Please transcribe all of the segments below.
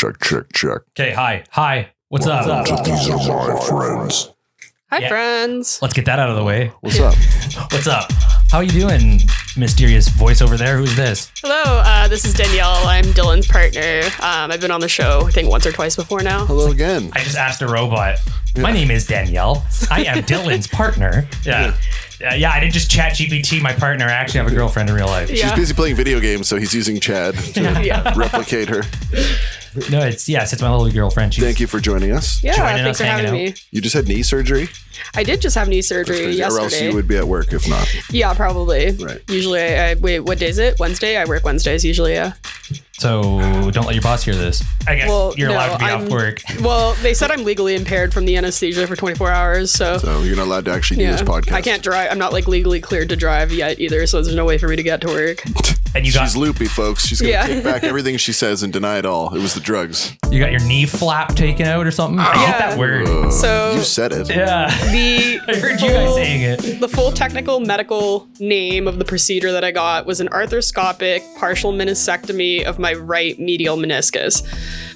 Check. Okay, hi. What's up? These are my friends. Hi, friends. Let's get that out of the way. What's up? What's up? How you doing, mysterious voice over there? Who's this? Hello, this is Danielle. I'm Dylan's partner. I've been on the show, I think, once or twice before now. Hello again. I just asked a robot. My name is Danielle. I am Dylan's partner. Yeah. I didn't just chat GPT my partner. I actually have a girlfriend in real life. She's busy playing video games, so he's using Chad to replicate her. No, it's my little girlfriend. Thank you for joining us. Yeah, Joining thanks us, for having hanging me. You just had knee surgery? I did just have knee surgery yesterday. Or else you would be at work if not. Yeah, probably. Right. Usually, wait, what day is it? Wednesday? I work Wednesdays usually, yeah. So don't let your boss hear this. I guess you're allowed to be off work. Well, they said I'm legally impaired from the anesthesia for 24 hours, so you're not allowed to actually do this podcast. I can't drive. I'm not legally cleared to drive yet either, so there's no way for me to get to work. And She's loopy, folks. She's going to take back everything she says and deny it all. It was the drugs. You got your knee flap taken out or something? I hate that word. So you said it. Yeah. I heard you guys saying it. The full technical medical name of the procedure that I got was an arthroscopic partial meniscectomy of my right medial meniscus.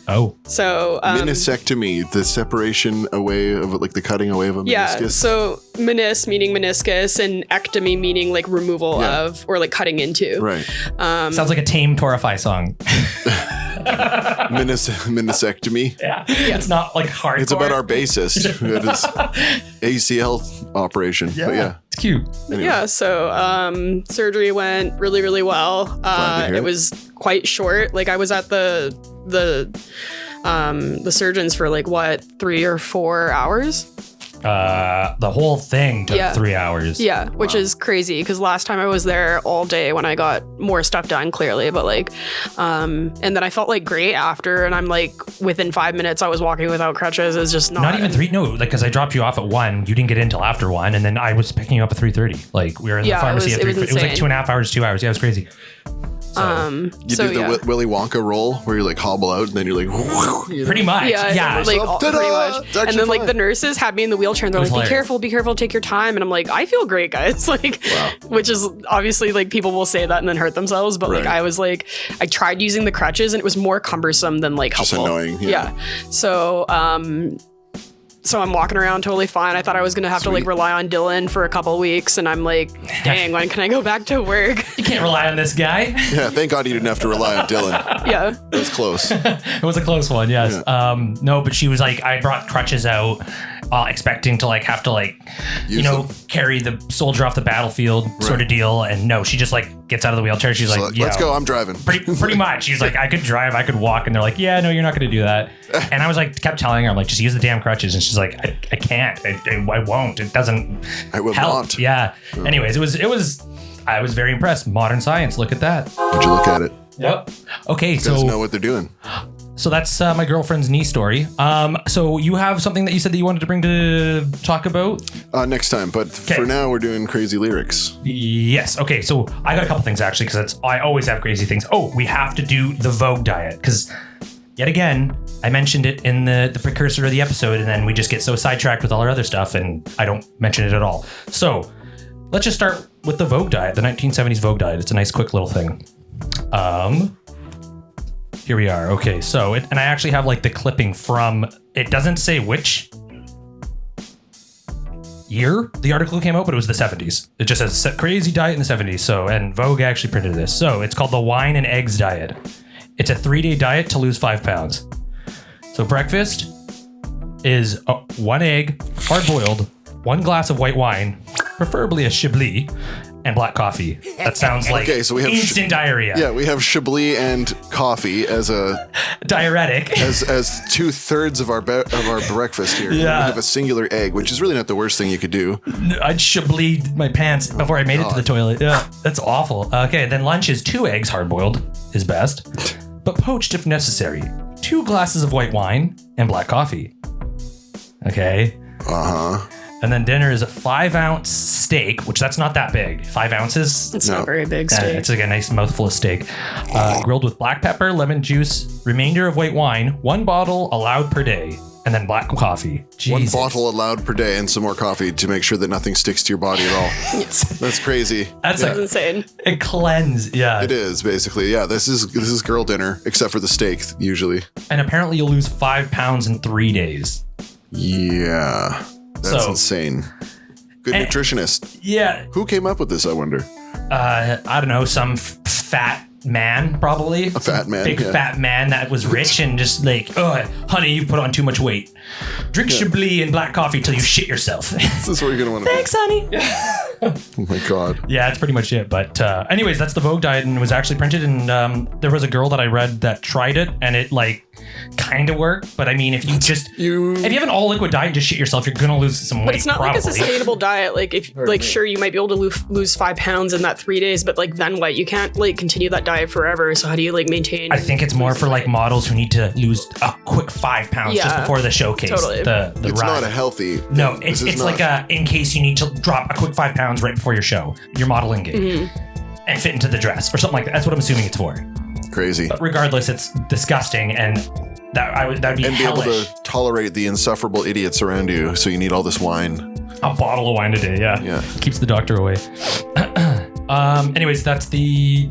Oh. So meniscectomy, the separation away of like the cutting away of a meniscus. Yeah. So meaning meniscus and ectomy meaning like removal of or like cutting into. Right. Sounds like a Tame Torify song. Meniscectomy. Yeah. It's not like hardcore. It's about our bassist who had his ACL operation. Yeah. But yeah. It's cute. Anyway. Yeah. So surgery went really, really well. It was quite short. Like I was at the surgeons for like 3 or 4 hours. The whole thing took 3 hours. Yeah, which is crazy because last time I was there all day when I got more stuff done, clearly, but like, and then I felt like great after, and I'm like, within 5 minutes I was walking without crutches. It's just not even 3. No, like because I dropped you off at 1, you didn't get in till after 1, and then I was picking you up at 3:30. Like we were in the pharmacy at 3. It was like 2.5 hours, 2 hours. Yeah, it was crazy. You do the Willy Wonka roll where you like hobble out and then you're like, pretty much. Yeah. Like, pretty much. And then like the nurses had me in the wheelchair and they're like, be careful, take your time. And I'm like, I feel great, guys. Like, which is obviously like people will say that and then hurt themselves. But like, I was like, I tried using the crutches and it was more cumbersome than like helpful. Just annoying. Yeah. So I'm walking around totally fine. I thought I was going to have to like rely on Dylan for a couple of weeks. And I'm like, dang, when can I go back to work? You can't rely on this guy. Yeah, thank God you didn't have to rely on Dylan. Yeah. It was close. It was a close one, yes. Yeah. No, but she was like, I brought crutches out, expecting to like have to like, carry the soldier off the battlefield sort of deal. And no, she just like gets out of the wheelchair. She's like, let's go, I'm driving. Pretty much. She's like, I could drive, I could walk. And they're like, yeah, no, you're not going to do that. And I was like, kept telling her, I'm like, just use the damn crutches. And she's like, I can't. I won't. It doesn't help. Not. Yeah. Oh. Anyways, I was very impressed. Modern science. Look at that. Would you look at it? Yep. Okay. You guys know what they're doing. So that's my girlfriend's knee story. So you have something that you said that you wanted to bring to talk about? Next time. But for now, we're doing crazy lyrics. Yes. Okay. So I got a couple things actually, because I always have crazy things. Oh, we have to do the Vogue diet because yet again, I mentioned it in the precursor of the episode, and then we just get so sidetracked with all our other stuff, and I don't mention it at all. So let's just start with the Vogue diet, the 1970s Vogue diet. It's a nice, quick little thing. Here we are. Okay, so and I actually have like the clipping from. It doesn't say which year the article came out, but it was the 70s. It just says crazy diet in the 70s. So, and Vogue actually printed this. So it's called the wine and eggs diet. It's a 3-day diet to lose 5 pounds. So breakfast is 1 egg, hard-boiled, 1 glass of white wine, preferably a Chablis, and black coffee. That sounds like so we have instant diarrhea. Yeah, we have Chablis and coffee as a diuretic. As 2/3 of our breakfast here. Yeah. We have a singular egg, which is really not the worst thing you could do. I'd Chablis my pants before I made it to the toilet. Yeah, that's awful. Okay, then lunch is 2 eggs hard-boiled is best, but poached if necessary. 2 glasses of white wine and black coffee. Okay. And then dinner is a 5-ounce steak, which that's not that big. 5 ounces. It's not very big steak. It's like a nice mouthful of steak. Grilled with black pepper, lemon juice, remainder of white wine, 1 bottle allowed per day, and then black coffee. Jesus. 1 bottle allowed per day and some more coffee to make sure that nothing sticks to your body at all. That's crazy. That's insane. It cleanse. Yeah. It is basically. Yeah. This is girl dinner, except for the steak usually. and apparently you'll lose 5 pounds in 3 days. Yeah. That's insane. Good nutritionist. Yeah. Who came up with this, I wonder? I don't know, some fat man, probably. A fat man. Big fat man that was rich and just like, oh, honey, you put on too much weight. Drink Chablis and black coffee till you shit yourself. This is where you're going to want to Thanks, honey. Oh my God. Yeah, that's pretty much it. But anyways, that's the Vogue diet, and it was actually printed. And there was a girl that I read that tried it, and it like kind of worked. But I mean, if you just if you have an all liquid diet and just shit yourself, you're gonna lose some weight. But it's not probably. like a sustainable diet. Like if like sure you might be able to lose 5 pounds in that 3 days, but like then what? You can't like continue that diet forever. So how do you like maintain? I think it's more for like models who need to lose a quick 5 pounds just before the showcase. Totally. It's ride. not a healthy. No, it's like in case you need to drop a quick 5 pounds right before your show, your modeling gig, and fit into the dress or something like that. That's what I'm assuming it's for. Crazy. But regardless, it's disgusting, and that'd be and hellish. be able to tolerate the insufferable idiots around you. So you need all this wine. A bottle of wine a day, yeah. Keeps the doctor away. Anyways, that's the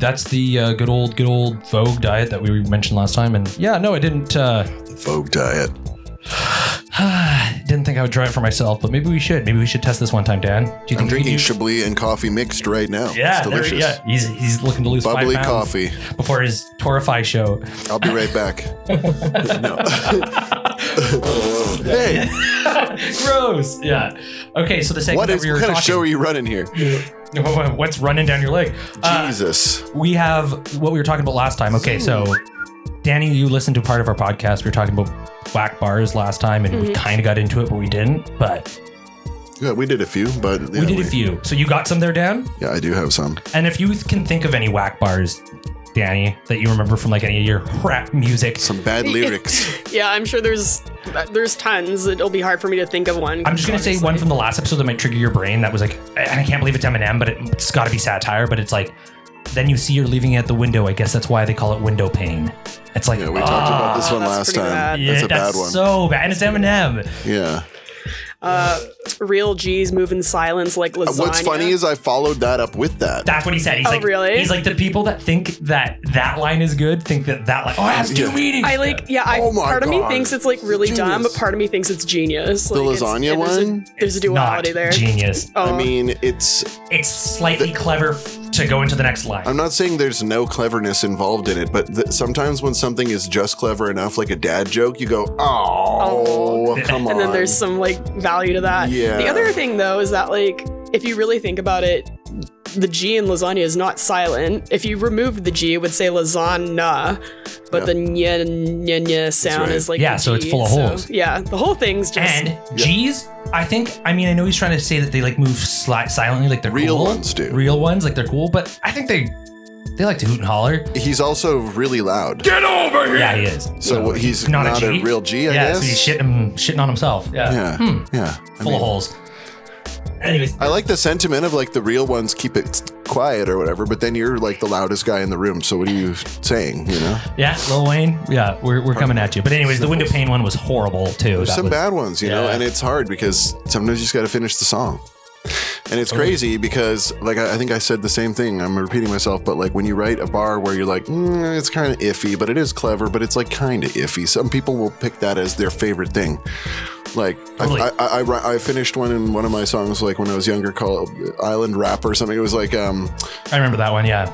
good old Vogue diet that we mentioned last time, and yeah, no, I didn't. The Vogue diet. Didn't think I would try it for myself, but maybe we should. Maybe we should test this one time, Dan. Do you think I'm drinking Chablis and coffee mixed right now. Yeah, it's delicious. He's looking to lose bubbly 5 pounds coffee before his Torify show. I'll be right back. Hey, gross. Yeah. Okay, so the segment what kind of show are you running here? What's running down your leg? Jesus. We have what we were talking about last time. Okay, so Dani, you listened to part of our podcast. We were talking about Wack bars last time, and we kind of got into it, but we didn't. But yeah, we did a few, but yeah, we did a few. So you got some there, Dan? Yeah, I do have some. And if you can think of any Wack bars, Dani, that you remember from like any of your rap music, some bad lyrics. Yeah, I'm sure there's tons. It'll be hard for me to think of one. I'm just gonna say one from the last episode that might trigger your brain. That was like, and I can't believe it's Eminem, but it's got to be satire. But it's like, then you see you're leaving it at the window. I guess that's why they call it window pane. It's like, yeah, we talked about this one last time. Bad. Yeah, that's a bad one. So bad. And it's Eminem. Yeah. Real G's move in silence like lasagna. What's funny is I followed that up with that. That's what he said. He's like, really? He's like, the people that think that line is good think that line. Oh, it has two meanings. Part of me thinks it's like really dumb, but part of me thinks it's genius. The like, lasagna one? There's a duality there. Genius. Oh. I mean, it's slightly clever to go into the next line. I'm not saying there's no cleverness involved in it, but sometimes when something is just clever enough, like a dad joke, you go, oh, come on. And then there's some like value to that. Yeah. The other thing though is that like if you really think about it, the G in lasagna is not silent. If you removed the G, it would say lasagna, but the nya sound is like so it's full of holes. Yeah, the whole thing's just and G's. I know he's trying to say that they like move silently, like they're real cool. ones do. Real ones, like they're cool, but I think they like to hoot and holler. He's also really loud. Get over here! Yeah, he is. So he's not a real G, I guess? Yeah, so he's shitting on himself. Yeah. Yeah. Full of holes. Anyways. I like the sentiment of like the real ones keep it quiet or whatever, but then you're like the loudest guy in the room. So what are you saying, you know? Yeah, Lil Wayne. Yeah, we're coming at you. But anyways, the window pane one was horrible too. There's some bad ones, you know, and it's hard because sometimes you just got to finish the song. And it's crazy because, like, I think I said the same thing. I'm repeating myself, but like when you write a bar where you're like, it's kind of iffy, but it is clever, but it's like kind of iffy. Some people will pick that as their favorite thing. Like I finished one in one of my songs like when I was younger called Island Rap or something. It was like I remember that one, yeah.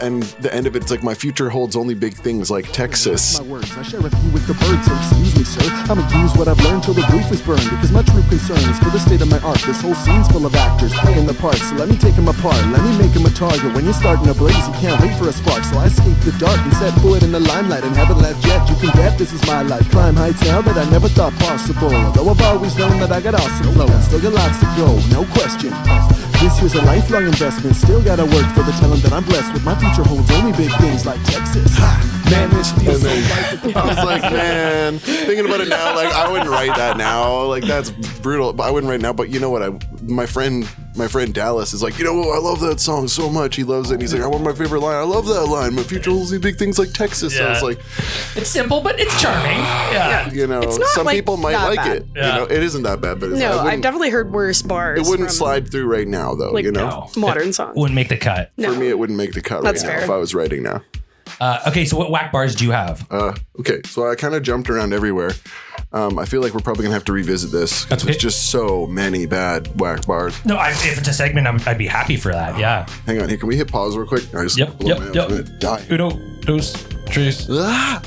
And the end of it's like my future holds only big things like Texas. My words, I share a few with the birds, so excuse me, sir. I'ma use what I've learned till the roof is burned, because my true concern is for the state of my art. This whole scene's full of actors playing the parts, so let me take them apart. Let me make them a target. When you're starting a blaze, you can't wait for a spark, so I escape the dark and set foot in the limelight and haven't left yet. You can bet this is my life. Climb heights now that I never thought possible. Although I've always known that I got awesome flow and still got lots to go, no question. This here's a lifelong investment. Still gotta work for the talent that I'm blessed with. My future holds only big things like Texas. Man, this feels so right. I was like, man, thinking about it now, like I wouldn't write that now. Like that's brutal. But I wouldn't write now. But you know what? My friend Dallas is like, you know, I love that song so much. He loves it. And he's like, I want my favorite line. I love that line. My future holds big things like Texas. Yeah. So I was like, it's simple, but it's charming. Yeah. You know, some like people might like it. Yeah. You know, it isn't that bad, but I've definitely heard worse bars. It wouldn't slide through right now, though. Like, you know, modern songs wouldn't make the cut. For me, it wouldn't make the cut right now if I was writing now. Okay, so what whack bars do you have? Okay, so I kind of jumped around everywhere. I feel like we're probably gonna have to revisit this. That's There's okay. just so many bad whack bars. No, if it's a segment, I'd be happy for that. Yeah. Hang on, here. Can we hit pause real quick? I just Yep. blew my nose. I'm gonna die. Uno, dos, tres. Ah!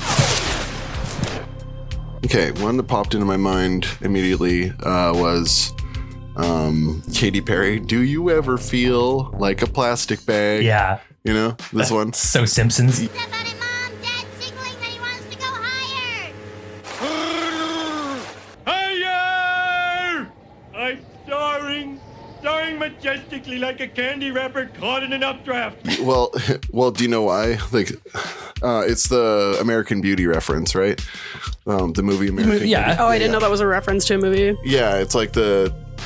Okay, one that popped into my mind immediately was Katy Perry. Do you ever feel like a plastic bag? Yeah. You know, this one. So Simpsons. Step on it, Mom. Dad's signaling that he wants to go higher. Higher! I'm soaring majestically like a candy wrapper caught in an updraft. Well, do you know why? Like, it's the American Beauty reference, right? The movie American Yeah. Beauty. Oh, I didn't know that was a reference to a movie. Yeah, it's like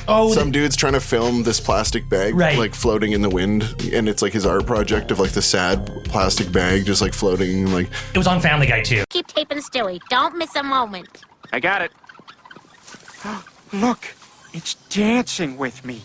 some dude's trying to film this plastic bag, Right. like floating in the wind, and it's like his art project of like the sad plastic bag just like floating, like. It was on Family Guy too. Keep taping Stewie. Don't miss a moment. I got it. Look, it's dancing with me.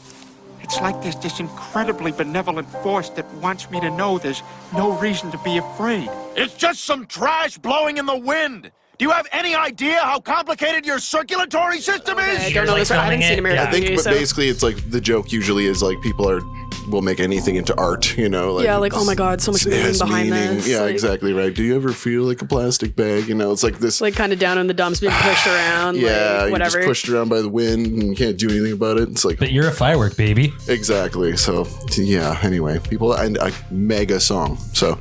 It's like there's this incredibly benevolent force that wants me to know there's no reason to be afraid. It's just some trash blowing in the wind. Do you have any idea how complicated your circulatory system I is? don't know this. I haven't seen American I think, Beauty, but so. basically, it's like the joke usually is like people will make anything into art, you know? Like, Yeah, like, oh my God, so much it has meaning behind this, Yeah, like- exactly right. Do you ever feel like a plastic bag? You know, it's like this. Like kind of down in the dumps, being pushed around. yeah, like, you're whatever. just pushed around by the wind and you can't do anything about it. It's like But you're a firework, baby. exactly. So yeah. Anyway, people, and a mega song. So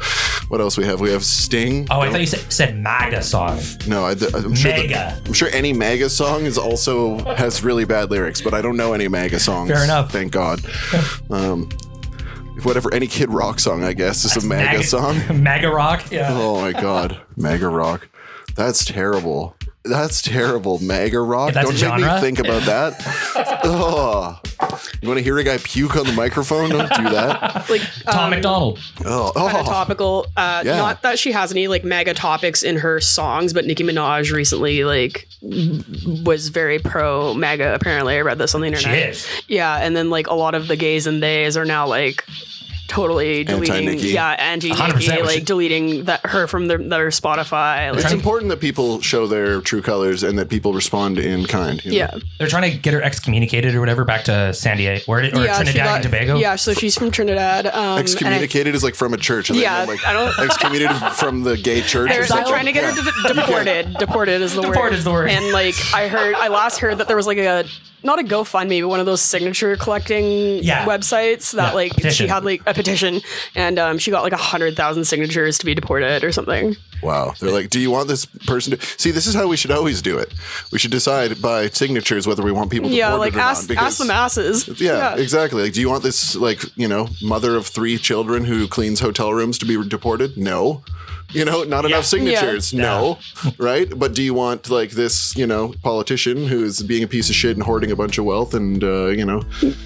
what else we have? We have Sting. Oh, I thought you said MAGA song. No, I'm sure. Mega. I'm sure any MAGA song has really bad lyrics, but I don't know any MAGA songs. Fair enough. Thank God. Whatever, any Kid Rock song, I guess, is a MAGA song. MAGA rock. Yeah. Oh my God, MAGA rock. That's terrible. That's terrible. MAGA rock. If that's Don't a make me genre? think about that. Oh, you want to hear a guy puke on the microphone? Don't do that. Like Tom McDonald. Oh, kind of topical. Not that she has any like mega topics in her songs, but Nicki Minaj recently like was very pro MAGA. Apparently, I read this on the internet. She is. Yeah, and then like a lot of the gays and theys are now like totally deleting, Anti-Nicki. anti-Nicki, 100%, like deleting her from their Spotify. Like, it's important that people show their true colors and that people respond in kind. You know? yeah. They're trying to get her excommunicated or whatever back to San Diego or Yeah, Trinidad and Tobago. Yeah, so she's from Trinidad. Excommunicated is like from a church. And Yeah, then, like, I don't- excommunicated from the gay church. They're or something. trying to get her deported. Deported is the word. Deported is the word. And like I last heard that there was like not a GoFundMe, but one of those signature collecting websites that like petition. she had like a petition, and she got like 100,000 signatures to be deported or something. Wow. They're like, do you want this person to see? This is how we should always do it. We should decide by signatures whether we want people deported Yeah, like or ask not. the masses. Yeah, exactly. Like, do you want this, like, you know, mother of 3 children who cleans hotel rooms to be deported? No. You know, not enough signatures. Yeah. No. Right? But do you want, like, this, you know, politician who's being a piece of shit and hoarding a bunch of wealth and, you know.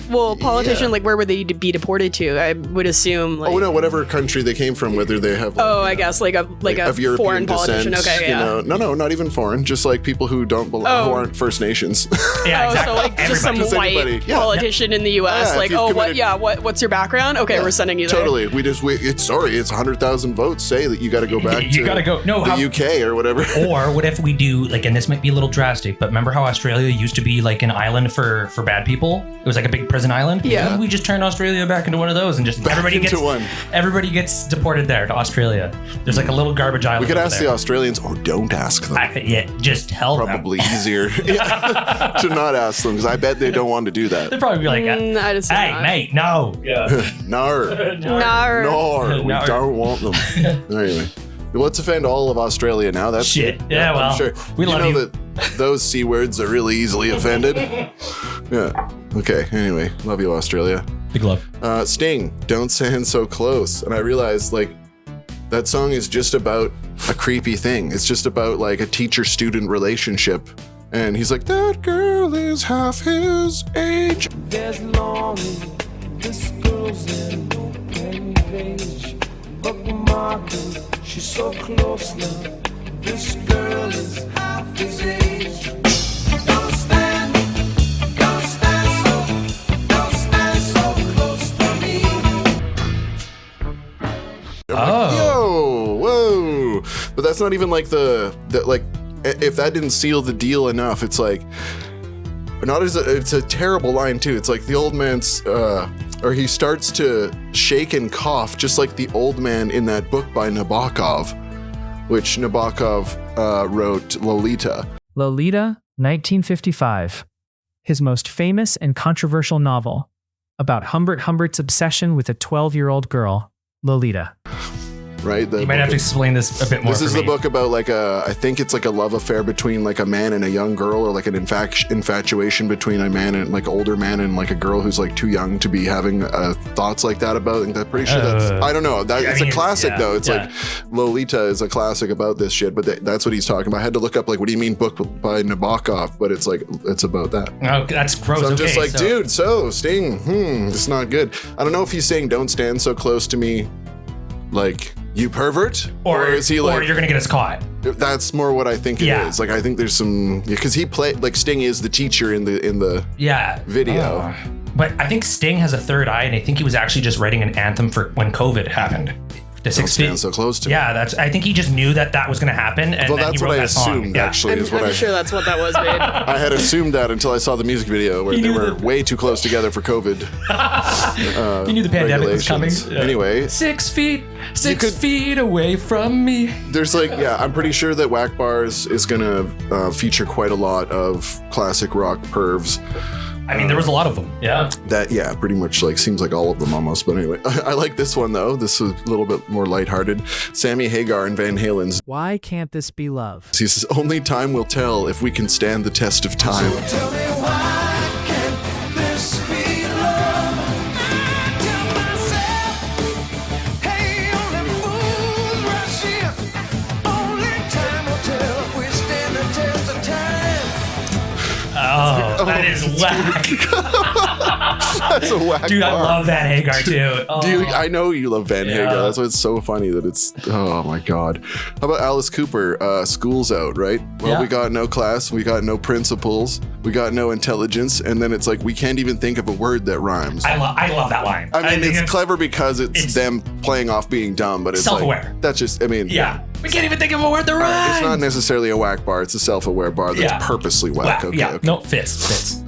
Well, politician, like, where would they be deported to? I would assume, like. Oh, no, whatever country they came from, whether they have. Like, I guess, like a of European foreign politician. descent, Okay, yeah. You know, no, not even foreign. Just like people who don't belong, who aren't First Nations. Yeah, exactly. So like just some Just white anybody. Yeah. politician in the U.S. Yeah, like, if you've what? committed- Yeah, what's your background? Okay, we're sending you there. Totally. It's 100,000 votes say that you got to go back You to gotta go. No, the UK or whatever. Or what if we do like, and this might be a little drastic, but remember how Australia used to be like an island for bad people? It was like a big prison island. Yeah. Maybe we just turn Australia back into one of those and just Back into one. Everybody gets deported there to Australia. There's like a little garbage island. We could over ask there. the Australians, or don't ask them. Just tell them. Probably easier to not ask them, because I bet they don't want to do that. They'd probably be like, I just "Hey, mate, no." Yeah. Nar. No. We Nar. don't want them. Anyway. Let's offend all of Australia now. That's Shit. good. Yeah, well, I'm sure. we love know you. that those C words are really easily offended. Yeah. Okay. Anyway, love you, Australia. Big love. Sting, Don't Stand So Close. And I realized, like, that song is just about a creepy thing. It's just about, like, a teacher-student relationship. And he's like, that girl is half his age. There's lonely, this girl's an open page. Bookmarking, she's so close now. This girl is half his age. Don't stand so close to me. Yo, whoa. that's not even like the like, if that didn't seal the deal enough, it's like, not as it's a terrible line too. It's like the old man's, or he starts to shake and cough just like the old man in that book by Nabokov, which Nabokov wrote Lolita. Lolita, 1955. His most famous and controversial novel about Humbert Humbert's obsession with a 12-year-old girl, Lolita. Right? You might have to explain this a bit more. This is the book about like I think it's like a love affair between like a man and a young girl, or like an infatuation between a man and like older man and like a girl who's like too young to be having thoughts like that about. And I'm pretty sure that's, I don't know. It's a classic though. It's like Lolita is a classic about this shit, but that's what he's talking about. I had to look up like, what do you mean book by Nabokov? But it's like, it's about that. Oh, that's gross. So I'm just like, dude, Sting, it's not good. I don't know if he's saying don't stand so close to me, like, you pervert, or is he like, or you're gonna get us caught? That's more what I think it is. Like, I think there's some, because he played, like, Sting is the teacher in the video. But I think Sting has a third eye, and I think he was actually just writing an anthem for when COVID happened. The Don't stand so close to me. Yeah, I think he just knew that was going to happen, and then he wrote that song. Assumed, actually, I'm sure that's what that was, babe. I had assumed that until I saw the music video where they were way too close together for COVID. You knew the pandemic was coming. Anyway, 6 feet away from me. There's like, I'm pretty sure that Wack Bars is gonna feature quite a lot of classic rock pervs. I mean, there was a lot of them. Yeah. Pretty much like seems like all of them almost. But anyway, I like this one though. This is a little bit more lighthearted. Sammy Hagar and Van Halen's Why Can't This Be Love? He says, only time will tell if we can stand the test of time. So tell me why can't this be love? I tell myself, hey, only fools rush in. Only time will tell if we stand the test of time. Oh, that is whack. That's a whack Dude, bar. I love Van Hagar too. Oh. I know you love Van Hagar. That's why it's so funny that it's, oh my God. How about Alice Cooper? School's out, right? Well, we got no class, we got no principles, we got no intelligence, and then it's like, we can't even think of a word that rhymes. I love that line. I mean, it's clever because it's them playing off being dumb, but it's self-aware. Like, that's just, I mean. Yeah. We can't even think of a word that rhymes. It's not necessarily a whack bar. It's a self-aware bar that's purposely whack. Okay. No, fits.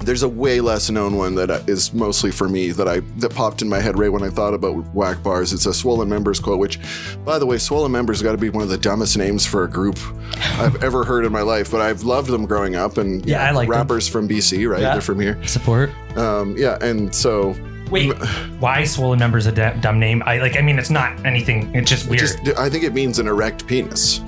There's a way less known one that is mostly for me that popped in my head right when I thought about whack bars. It's a Swollen Members quote, which, by the way, Swollen Members got to be one of the dumbest names for a group I've ever heard in my life. But I've loved them growing up, and I like rappers from BC, right? They're from here. Support. And so. Wait, why Swollen Members a dumb name? I mean, it's not anything. It's just weird. I think it means an erect penis.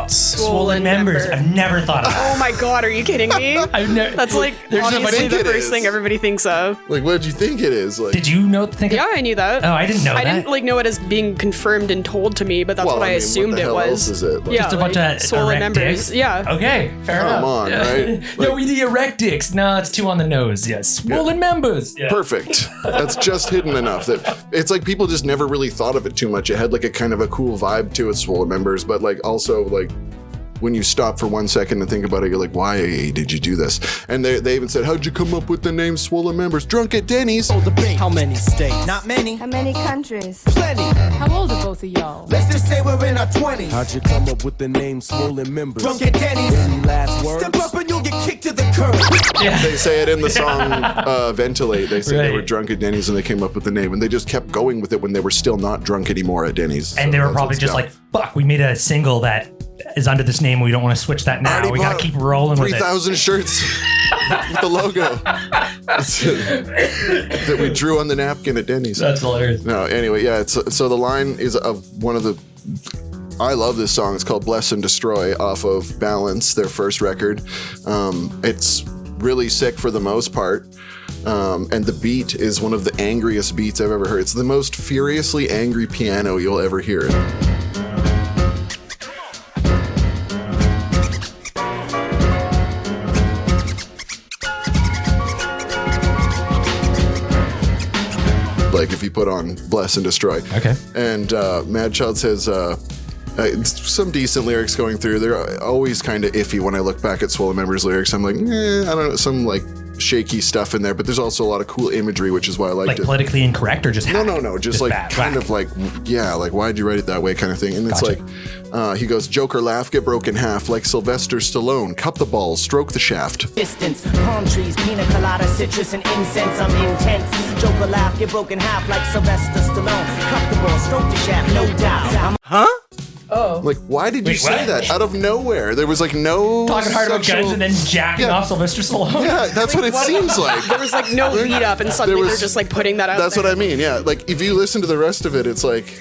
Swollen members. I've never thought of that. Oh my God, are you kidding me? That's like obviously the first thing everybody thinks of. Like, what did you think it is? Like, did you know? Yeah, I knew that. Oh, I didn't know that. I didn't know it as being confirmed and told to me, but that's what I assumed what the hell it was. Else is it? Like, just a bunch of swollen erect members. dicks? Yeah. Okay, fair enough. Come on, right? No, we the erect dicks. No, it's too on the nose. Yes, swollen members. Yeah. Perfect. That's just hidden enough that it's like people just never really thought of it too much. It had like a kind of a cool vibe to it, Swollen Members, but like also like, when you stop for 1 second and think about it, you're like, why did you do this? And they even said, how'd you come up with the name Swollen Members? Drunk at Denny's. Oh, debate. How many states? Not many. How many countries? Plenty. How old are both of y'all? Let's just say we're in our 20s. How'd you come up with the name Swollen Members? Drunk at Denny's. Any last words? Step up and you'll get kicked to the curb. They say it in the song Ventilate. They say they were drunk at Denny's and they came up with the name. And they just kept going with it when they were still not drunk anymore at Denny's. And they were probably just like, fuck, we made a single that is under this name. We don't want to switch that now. We got to keep rolling with it. 3,000 shirts with the logo that we drew on the napkin at Denny's. That's hilarious. No, anyway, yeah. So the line is of one of the. I love this song. It's called "Bless and Destroy" off of Balance, their first record. It's really sick for the most part. And the beat is one of the angriest beats I've ever heard. It's the most furiously angry piano you'll ever hear. Like if you put on Bless and Destroy. Okay. And Mad Child says some decent lyrics going through. They're always kind of iffy when I look back at Swollen Members lyrics. I'm like, I don't know, some like shaky stuff in there, but there's also a lot of cool imagery, which is why I liked like it. politically incorrect or just no, just like bad, kind whack. of like, yeah, like why'd you write it that way kind of thing. And Gotcha. it's like, he goes, Joker laugh, get broken half like Sylvester Stallone, cup the balls, stroke the shaft. Distance, palm trees, pina colada, citrus and incense. I'm intense. Joker laugh, get broken half like Sylvester Stallone. Cup the ball, stroke the shaft, no doubt. Huh? Oh. Like, why did you say that out of nowhere? There was like no talking hard about guns and then jacking off Sylvester Stallone. Yeah, that's what it seems like. There was like no lead up, and suddenly they're just like putting that out. That's there. what I mean. Yeah, like if you listen to the rest of it, it's like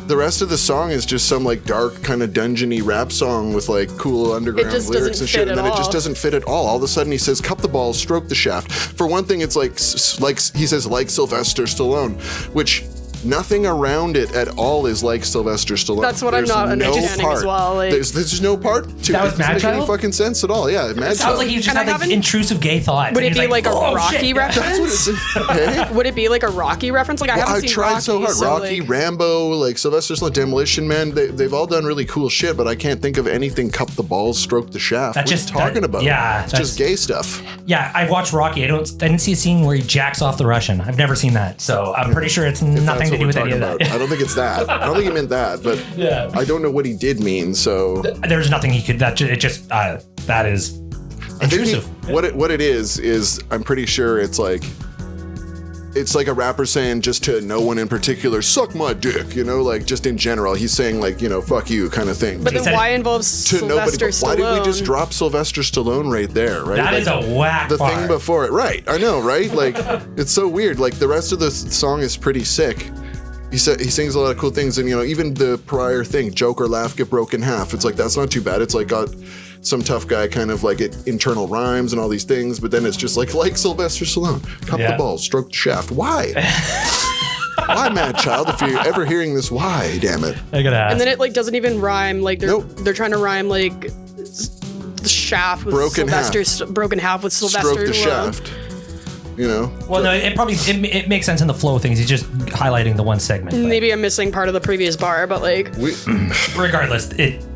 the rest of the song is just some like dark kind of dungeony rap song with like cool underground lyrics and shit, and then it just doesn't fit at all. All of a sudden he says, "Cup the balls, stroke the shaft." For one thing, it's like he says like Sylvester Stallone, which. Nothing around it at all is like Sylvester Stallone. That's what I'm not understanding as well. Like, there's no part to it. That was Mad It doesn't make any Child? fucking sense at all. Yeah, Mad It sounds Child. like he just had like intrusive gay thoughts. Would and it he's be like a "Oh, Rocky shit." reference? Would it be like a Rocky reference? Like I haven't seen tried Rocky, so hard. Rocky, like, Rambo, like Sylvester Stallone, Demolition Man. They've all done really cool shit, but I can't think of anything. Cup the balls, stroke the shaft. That's What just are you talking about? Yeah, it's just gay stuff. Yeah, I've watched Rocky. I didn't see a scene where he jacks off the Russian. I've never seen that, so I'm pretty sure it's nothing to do with any of that. I don't think it's that. I don't think he meant that, but Yeah. I don't know what he did mean. So There's nothing he could. That is intrusive. What it is I'm pretty sure it's like a rapper saying just to no one in particular, suck my dick, you know, like just in general. He's saying like, you know, fuck you kind of thing. But then why involve Sylvester Stallone? Why did we just drop Sylvester Stallone right there, right? That is a whack The bar. thing before it, right? I know, right? Like, it's so weird. Like the rest of the song is pretty sick. He sings a lot of cool things, and you know, even the prior thing, Joker laugh, get broken half. It's like that's not too bad. It's like got some tough guy kind of like internal rhymes and all these things, but then it's just like Sylvester Stallone, cup the balls, stroke the shaft. Why? Why, Mad Child? If you're ever hearing this, why? Damn it! I gotta ask. And then it like doesn't even rhyme. Like they're trying to rhyme like the shaft with Broken Sylvester, broken half with Sylvester. Stroke the Stallone. shaft. You know? Well, no, it probably it makes sense in the flow of things. He's just highlighting the one segment. but Maybe I'm missing part of the previous bar, but like regardless,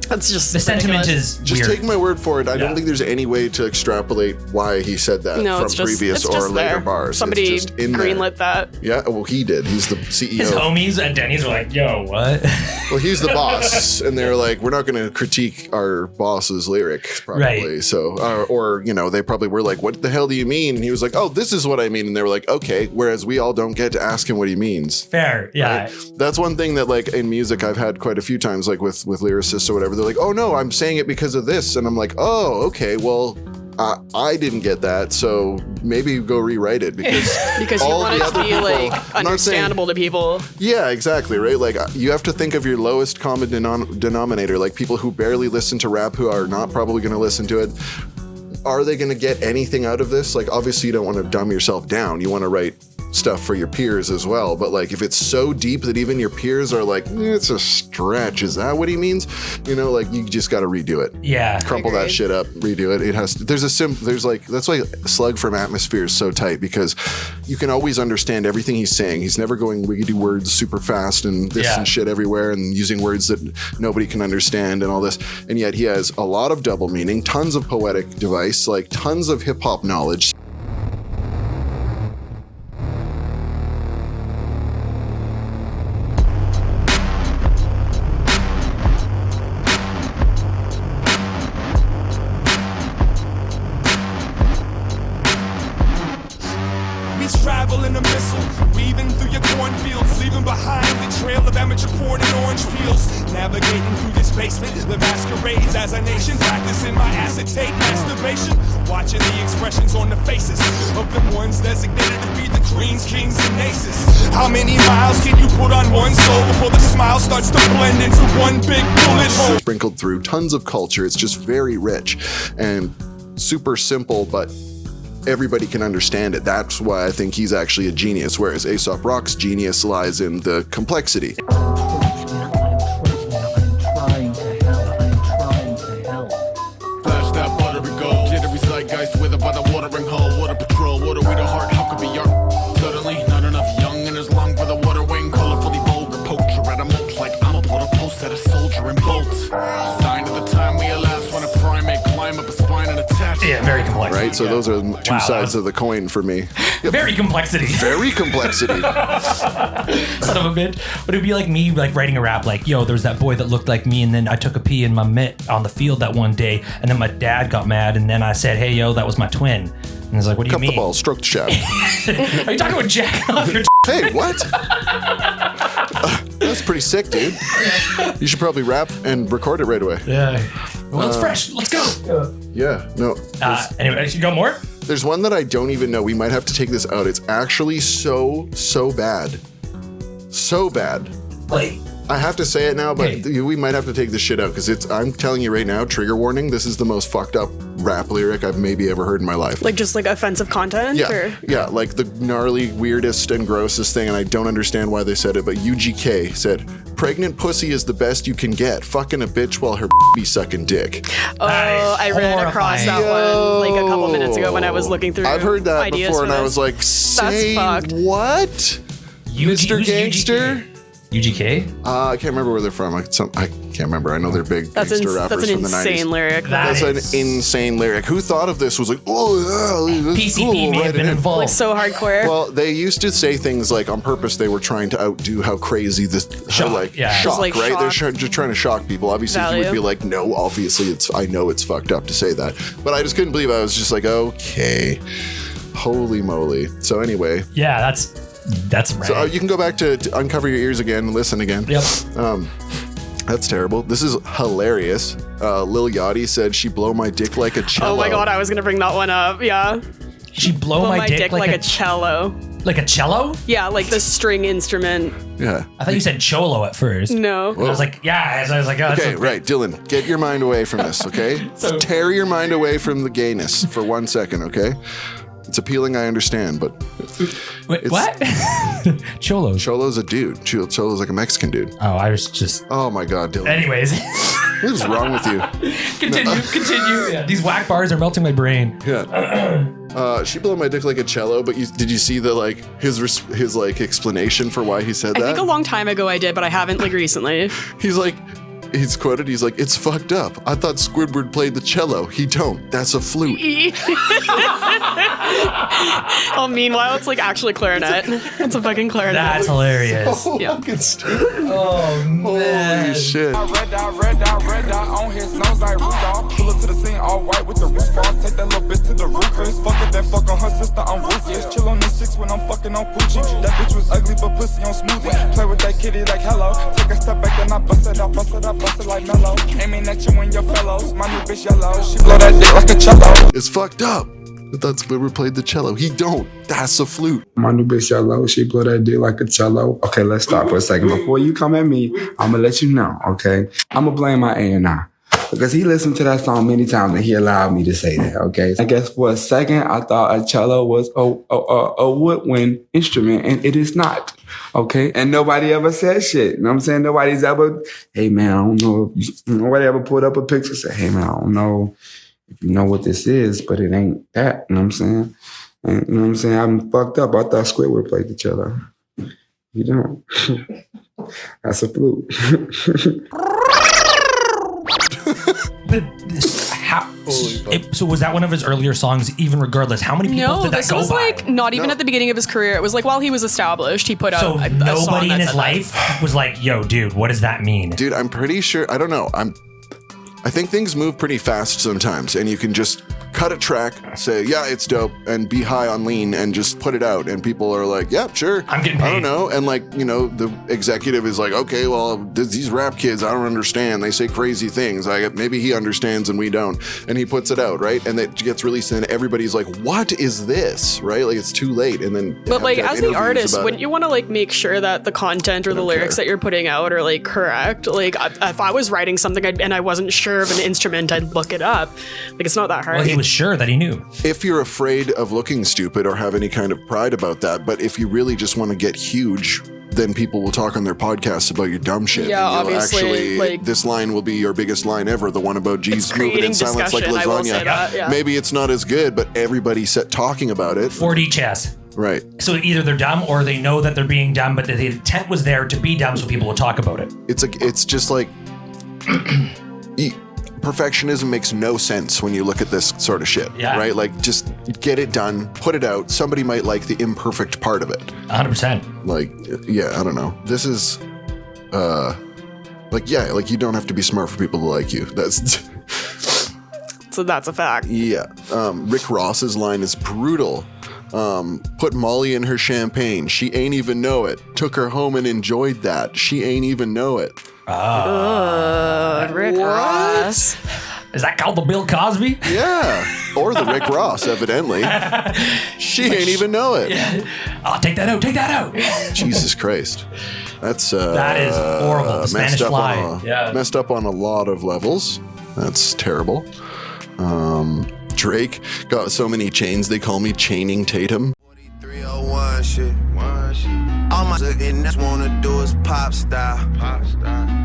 that's just the sentiment ridiculous. is Just weird. take my word for it. I don't think there's any way to extrapolate why he said that No, from it's just, previous it's just or later there. bars. Somebody It's just in there. greenlit that. Yeah, well, he did. He's the CEO. His homies at Denny's were like, "Yo, what?" Well, he's the boss, and they're like, "We're not going to critique our boss's lyrics, probably." Right. So, or you know, they probably were like, "What the hell do you mean?" And he was like, "Oh, this is what I mean." And they were like, "Okay." Whereas we all don't get to ask him what he means. Fair, yeah. Right? That's one thing that, like, in music, I've had quite a few times, like with lyricists or whatever. They're like, "Oh no, I'm saying it because of this," and I'm like, "Oh, okay, well." I didn't get that, so maybe go rewrite it because you all want the it to other be people- like I'm not saying- understandable to people. Yeah, exactly, right? Like, you have to think of your lowest common denominator, like people who barely listen to rap, who are not probably going to listen to it. Are they going to get anything out of this? Like, obviously, you don't want to dumb yourself down. You want to write stuff for your peers as well. But, like, if it's so deep that even your peers are like, it's a stretch. Is that what he means? You know, like, you just got to redo it. Yeah. Crumple that shit up, redo it. It has to, that's why Slug from Atmosphere is so tight, because you can always understand everything he's saying. He's never going wiggity words super fast and this and shit everywhere and using words that nobody can understand and all this. And yet he has a lot of double meaning, tons of poetic device, like tons of hip hop knowledge. Travel in a missile, weaving through your cornfields, leaving behind the trail of amateur porn and orange peels. Navigating through this basement, the masquerades as a nation, practicing my acetate masturbation, watching the expressions on the faces of the ones designated to be the queens, kings, and aces. How many miles can you put on one soul before the smile starts to blend into one big bullet hole? Sprinkled through tons of culture. It's just very rich and super simple, but everybody can understand it. That's why I think he's actually a genius, whereas Aesop Rock's genius lies in the complexity. Flash that buttery gold, jittery zeitgeist withered by the watering hole. Water patrol, water we the heart, how could be your suddenly not enough young and as long for the water wing, colorfully vulgar poacher at a mulch like I'm a put a post at a soldier and bolt. Sign of the time we elapse when a primate climb up a spine and attach. Yeah, very complex. Right? So those are two sides of the coin for me. Very complexity. Very complexity. Son of a bitch. But it'd be like me like writing a rap like, yo, there's that boy that looked like me and then I took a pee in my mitt on the field that one day and then my dad got mad and then I said, hey, yo, that was my twin. And he's like, what do you mean? Cup the ball, stroke the shaft. Are you talking about jacking off your Hey, what? That's pretty sick, dude. You should probably rap and record it right away. Yeah. Well, it's fresh. Let's go. Yeah, no. Anyway, you got more? There's one that I don't even know. We might have to take this out. It's actually so bad. So bad. Like, I have to say it now, but we might have to take this shit out because I'm telling you right now, trigger warning, this is the most fucked up rap lyric I've maybe ever heard in my life. Like just like offensive content? Yeah, or? yeah, like the gnarly, weirdest and grossest thing, and I don't understand why they said it, but UGK said, pregnant pussy is the best you can get. Fucking a bitch while her be sucking dick. Oh, I ran across that one like a couple minutes ago when I was looking through I've heard that before, and I was like, say what? Mr. Gangster? UGK? I can't remember where they're from. I can't remember. I know they're big gangster rappers from the 90s. That's an insane lyric. That's an insane lyric. Who thought of this? Was like, oh, yeah, PCP may have been involved. Like so hardcore. Well, they used to say things like on purpose. They were trying to outdo how crazy this shock, right? Like They're shock. just trying to shock people. Obviously, he would be like, no, obviously, I know it's fucked up to say that, but I just couldn't believe it. I was just like, okay, holy moly. So anyway, yeah, that's right. So you can go back to uncover your ears again and listen again. Yep. That's terrible. This is hilarious. Lil Yachty said she blow my dick like a cello. Oh my god, I was gonna bring that one up. Yeah. She blow my dick like a cello. Like a cello? Yeah, like the string instrument. Yeah. I thought you said cholo at first. No. I was like, yeah. I was like, oh, okay, right, Dylan, get your mind away from this, okay? Tear your mind away from the gayness for 1 second, okay? It's appealing, I understand, but... Wait, what? Cholo. Cholo's a dude. Cholo's like a Mexican dude. Oh, I was just... Oh my god, Dylan. Anyways. What is wrong with you? Continue. Yeah, these whack bars are melting my brain. Yeah. She blew my dick like a cello, but did you see the like his like explanation for why he said that? I think a long time ago I did, but I haven't like recently. He's quoted, he's like, it's fucked up. I thought Squidward played the cello. He don't. That's a flute. Oh, meanwhile, it's like actually clarinet. It's a fucking clarinet. That's hilarious. Fucking stupid. Oh, man. Holy shit. Red dot on his nose like Rudolph. Pull up to the scene all white with the roof off. Take that little bitch to the roof. Fuck it, then fuck on her sister, I'm ruthless. Chill on the 6 when I'm fucking on Poochie. That bitch was ugly, but pussy on smoothie. Play with that kitty like hello. Take a step back, then I bust it up. Bust it like mellow. Aiming at you and your fellows. My new bitch yellow. She blow that dick like a cello. It's fucked up. I thought Squidward played the cello. He don't. That's a flute. My new bitch yellow. She blow that dick like a cello. Okay, let's stop for a second. Before you come at me, I'm gonna let you know, okay? I'm gonna blame my A&R. Because he listened to that song many times and he allowed me to say that, okay? I guess for a second, I thought a cello was a woodwind instrument, and it is not, okay? And nobody ever said shit, you know what I'm saying? Nobody's ever, hey man, I don't know. Nobody ever put up a picture and said, hey man, I don't know if you know what this is, but it ain't that, you know what I'm saying? And, you know what I'm saying? I'm fucked up. I thought Squidward played the cello. You don't. That's a flute. But so was that one of his earlier songs? Even regardless, how many people did that this go was by? like not even at the beginning of his career. It was like while he was established, he put out a song nobody in that his said life was like, "Yo, dude, what does that mean?" Dude, I'm pretty sure. I don't know. I think things move pretty fast sometimes, and you can just cut a track, say, yeah, it's dope, and be high on lean and just put it out. And people are like, yeah, sure. I'm getting paid. I don't know. And like, you know, the executive is like, okay, well, these rap kids, I don't understand. They say crazy things. Maybe he understands and we don't. And he puts it out, right? And it gets released and everybody's like, what is this? Right? Like it's too late. And then but like as the artist, wouldn't you want to like make sure that the content or the lyrics that you're putting out are like correct? Like if I was writing something and I wasn't sure of an instrument, I'd look it up. Like it's not that hard. Well, he was sure that he knew. If you're afraid of looking stupid or have any kind of pride about that, but if you really just want to get huge, then people will talk on their podcasts about your dumb shit. Yeah, and obviously. Actually, like, this line will be your biggest line ever. The one about G's moving in silence like lasagna. I will say that, yeah. Maybe it's not as good, but everybody's talking about it. 4D chess. Right. So either they're dumb or they know that they're being dumb, but the intent was there to be dumb so people will talk about it. It's just like... perfectionism makes no sense when you look at this sort of shit, right? Like, just get it done, put it out. Somebody might like the imperfect part of it. 100%. Like, yeah, I don't know. This is, like, yeah, like you don't have to be smart for people to like you. So that's a fact. Yeah. Rick Ross's line is brutal. Put Molly in her champagne. She ain't even know it. Took her home and enjoyed that. She ain't even know it. Rick Ross. Is that called the Bill Cosby? Yeah. Or the Rick Ross, evidently. She ain't even know it. Yeah. Oh, take that out. Take that out. Jesus Christ. That's that is horrible. The Spanish Fly. Messed up on a lot of levels. That's terrible. Drake got so many chains, they call me Chaining Tatum. 4301 shit. All my niggas wanna do is pop style.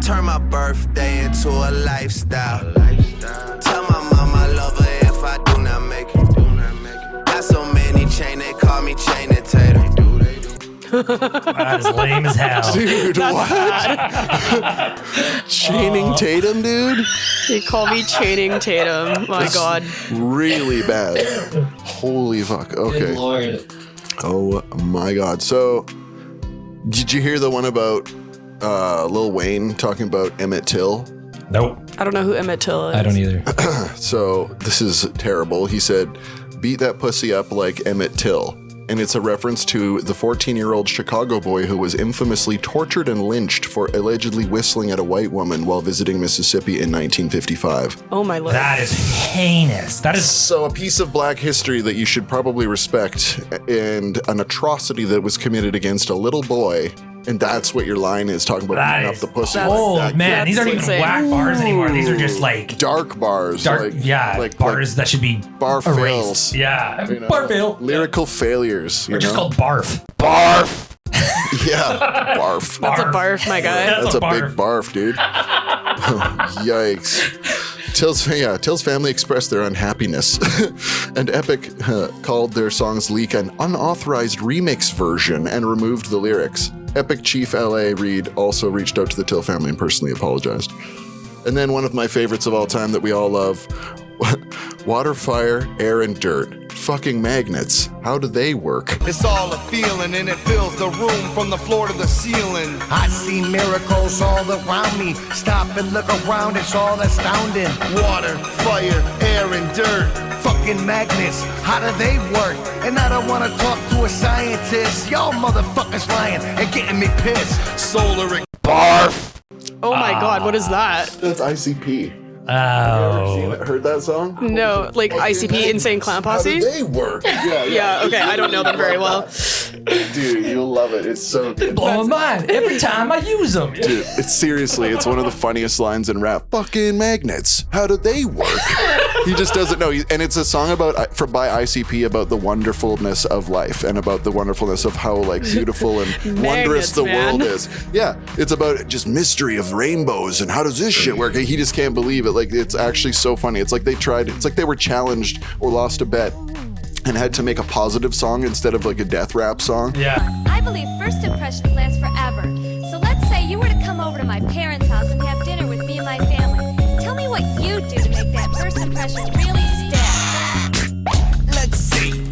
Turn my birthday into a lifestyle. Tell my mama I love her if I do not make it. Got so many chain, they call me Chaining Tatum. That is lame as hell. Dude, what? Chaining Tatum, dude? They call me Chaining Tatum. My God. Really bad. Holy fuck. Okay. Good Lord. Oh my God. So, did you hear the one about Lil Wayne talking about Emmett Till? Nope. I don't know who Emmett Till is. I don't either. So, this is terrible. He said, beat that pussy up like Emmett Till. And it's a reference to the 14-year-old Chicago boy who was infamously tortured and lynched for allegedly whistling at a white woman while visiting Mississippi in 1955. Oh my Lord. That is heinous. That is so a piece of black history that you should probably respect, and an atrocity that was committed against a little boy. And that's what your line is, talking about beating up the pussy. Oh man, these aren't even whack bars anymore. These are just like dark bars. Like bars that should be bar erased. fails. Yeah, You know, bar fail. Lyrical failures. Or just called barf. Barf. Yeah, barf. That's a barf, my guy. That's a big barf, dude. Yikes. Till's family expressed their unhappiness, and Epic called their song's leak an unauthorized remix version and removed the lyrics. Epic chief L.A. Reid also reached out to the Till family and personally apologized. And then one of my favorites of all time that we all love, water, fire, air, and dirt. Fucking magnets. How do they work? It's all a feeling and it fills the room from the floor to the ceiling. I see miracles all around me. Stop and look around, it's all astounding. Water, fire, air, and dirt. Fucking magnets, how do they work? And I don't wanna talk to a scientist. Y'all motherfuckers lying and getting me pissed. Solar and barf. Oh my God, what is that? That's ICP. Oh. Heard that song? No, like ICP, Insane Clown Posse? How do they work? Yeah, okay, I don't know them very well. Dude, you'll love it. It's so good. Blow my mind every time I use them. Dude, it's one of the funniest lines in rap. Fucking magnets. How do they work? He just doesn't know. And it's a song by ICP about the wonderfulness of life and about the wonderfulness of how like beautiful and wondrous the world is. Yeah, it's about just mystery of rainbows and how does this shit work? He just can't believe it. Like, it's actually so funny. It's like they were challenged or lost a bet and had to make a positive song instead of like a death rap song. Yeah. I believe first impressions last forever. So let's say you were to come over to my parents' house and have dinner with me and my family. Tell me what you do to make that first impression really stick. Let's see.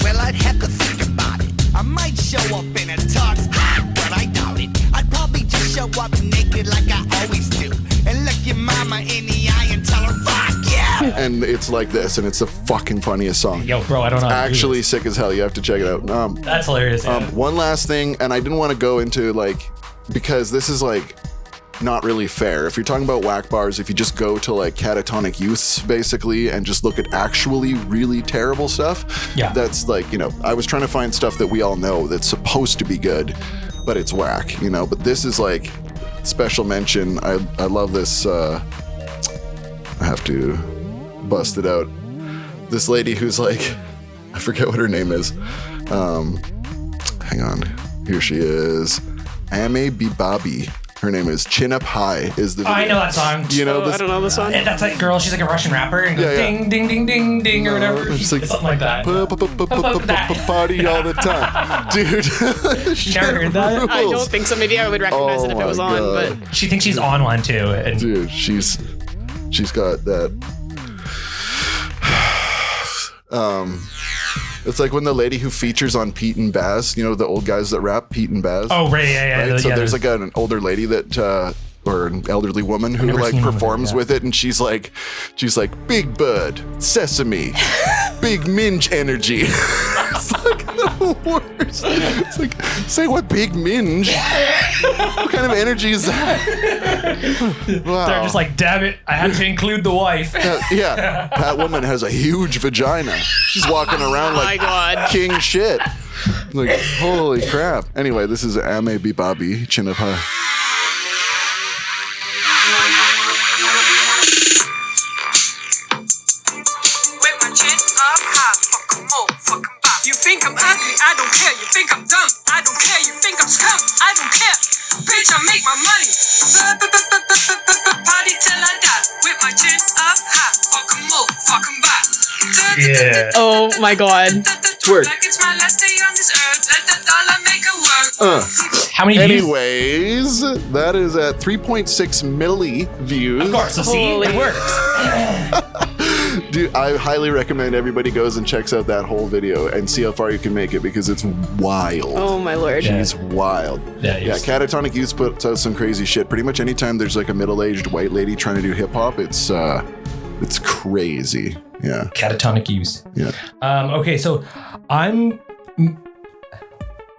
Well, I'd have to think about it. I might show up in a tux, but I doubt it. I'd probably just show up naked like I always do. And look your mama in the eye and tell her, fuck yeah! And it's like this, and it's the fucking funniest song. Yo, bro, I don't know. Actually sick as hell. You have to check it out. That's hilarious. Yeah. One last thing, and I didn't want to go into like, because this is like not really fair. If you're talking about whack bars, if you just go to like Catatonic Youths basically and just look at actually really terrible stuff, that's like, you know, I was trying to find stuff that we all know that's supposed to be good, but it's whack, you know, but this is like special mention. I love this. I have to bust it out. This lady who's like, I forget what her name is. Hang on. Here she is. Ame Bibabi. Her name is Chin Up High is the video. I know that song. You know this? I don't know this song. And that's like girl, she's like a Russian rapper and goes ding, ding, ding, ding, ding, or whatever. It's like something like that. Party all the time. Dude. Never heard that? I don't think so. Maybe I would recognize it if it was on, but she thinks she's on one too. And dude, she's She's got that. It's like when the lady who features on Pete and Baz, you know, the old guys that rap, Pete and Baz. Oh, right, yeah. Right? So yeah, there's like an older lady that, or an elderly woman who like performs with it, and she's like, Big Bud, Sesame, Big Minge Energy. It's like the worst. It's like, say what, Big Minge? What kind of energy is that? Wow. They're just like, damn it, I had to include the wife. Yeah, that woman has a huge vagina. She's walking around like king shit. Like, holy crap. Anyway, this is Ame Bibabi Chinapa. You think I'm ugly, I don't care. You think I'm dumb, I don't care. You think I'm scum, I don't care. Bitch, I make my money. Party till I die. With my chin up high. Fuck 'em all, fuck 'em back. Yeah. Oh my god. Twerk. Like it's my last day on this earth. Let the dollar make it work. How many views? Anyways, that is at 3.6 milli views. Of course, so see, it works. Dude, I highly recommend everybody goes and checks out that whole video and see how far you can make it because it's wild. Oh my lord. She's wild. Yeah, Catatonic Youth puts out some crazy shit. Pretty much anytime there's like a middle-aged white lady trying to do hip-hop, it's crazy. Yeah. Catatonic Youth. Yeah. Okay, so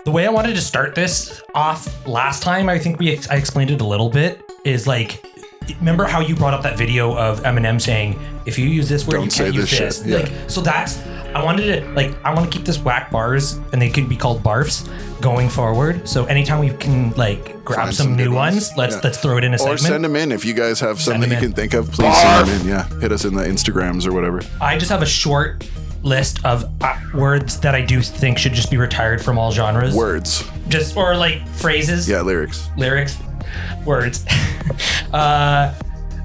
the way I wanted to start this off last time, I think I explained it a little bit, is like, remember how you brought up that video of Eminem saying, if you use this word, Don't you say can't use this this. shit. Yeah. Like, so that's, I want to keep this whack bars, and they can be called barfs going forward. So anytime we can like grab Find some good new ones, let's throw it in a or segment. send them in if you guys have some that you can think of. Please send them in. Yeah, hit us in the Instagrams or whatever. I just have a short list of words that I do think should just be retired from all genres. Words. Just, or like phrases. Yeah, lyrics. Words.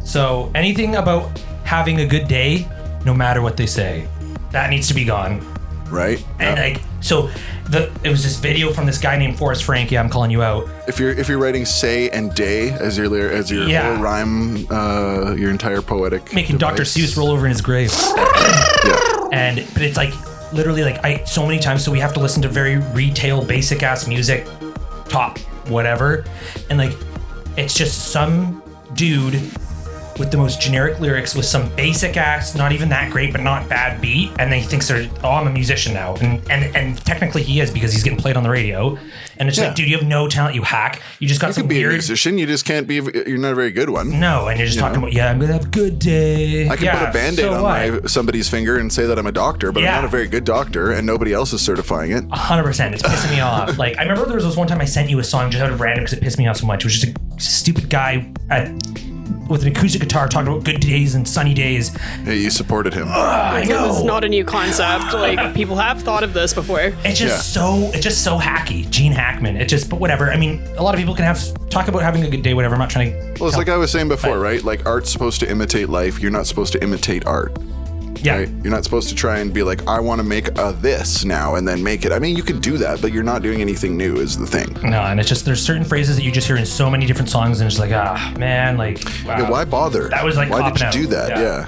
So anything about having a good day, no matter what they say, that needs to be gone. Right. And like, so it was this video from this guy named Forrest Frank. Yeah, I'm calling you out. If you're writing say and day as your whole rhyme, your entire poetic making device. Dr. Seuss roll over in his grave. Yeah. But it's like literally like so many times, so we have to listen to very retail basic ass music, top whatever, and like it's just some dude with the most generic lyrics with some basic ass, not even that great but not bad beat, and then he thinks I'm a musician now, and technically he is because he's getting played on the radio, and it's like, dude, you have no talent, you hack. You just got some could be weird a musician, you just can't be. You're not a very good one. No, and you're just talking about, I'm gonna have a good day. I can put a band-aid on somebody's finger and say that I'm a doctor, but I'm not a very good doctor, and nobody else is certifying it. 100%. It's pissing me off. Like, I remember there was this one time I sent you a song just out of random because it pissed me off so much. It was just a stupid guy with an acoustic guitar talking about good days and sunny days. Yeah, you supported him. I know. This is not a new concept. Like, people have thought of this before. It's just so hacky. Gene Hackman. But whatever. I mean, a lot of people can talk about having a good day, whatever. I'm not trying to. Well, it's like I was saying before, right? Like, art's supposed to imitate life. You're not supposed to imitate art. Yeah. Right? You're not supposed to try and be like, I want to make this now and then make it. I mean, you can do that, but you're not doing anything new is the thing. No, and it's just, there's certain phrases that you just hear in so many different songs, and it's like, man, like, wow. Yeah, why bother? That was like, why did you out. do that? Yeah.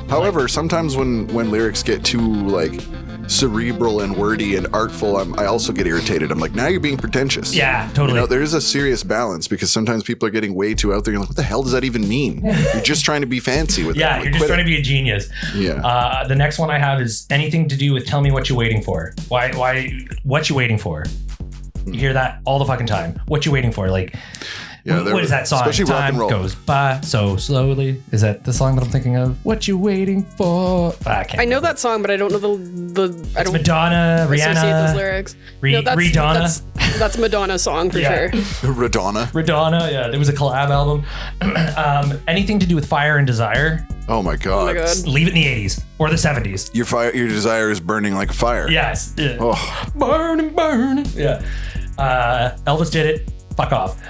However, sometimes when lyrics get too like cerebral and wordy and artful, I also get irritated. I'm like, now you're being pretentious. Yeah, totally. You know, there is a serious balance because sometimes people are getting way too out there. You're like, what the hell does that even mean? You're just trying to be fancy with it. Yeah, like, you're just trying to be a genius. Yeah. The next one I have is anything to do with tell me what you're waiting for. Why, what you waiting for? You hear that all the fucking time. What you waiting for? Like, what is that song? Especially rock Time and roll. goes by so slowly. Is that the song that I'm thinking of? What you waiting for? I know that song, but I don't know I don't Madonna, associate Rihanna, those lyrics. That's Madonna's song for sure. Madonna. Yeah, there was a collab album. Anything to do with fire and desire. Oh my god. Oh my God. Leave it in the 80s or the 70s. Your desire is burning like a fire. Yes. Yeah. Oh. Burning. Yeah. Elvis did it. Fuck off.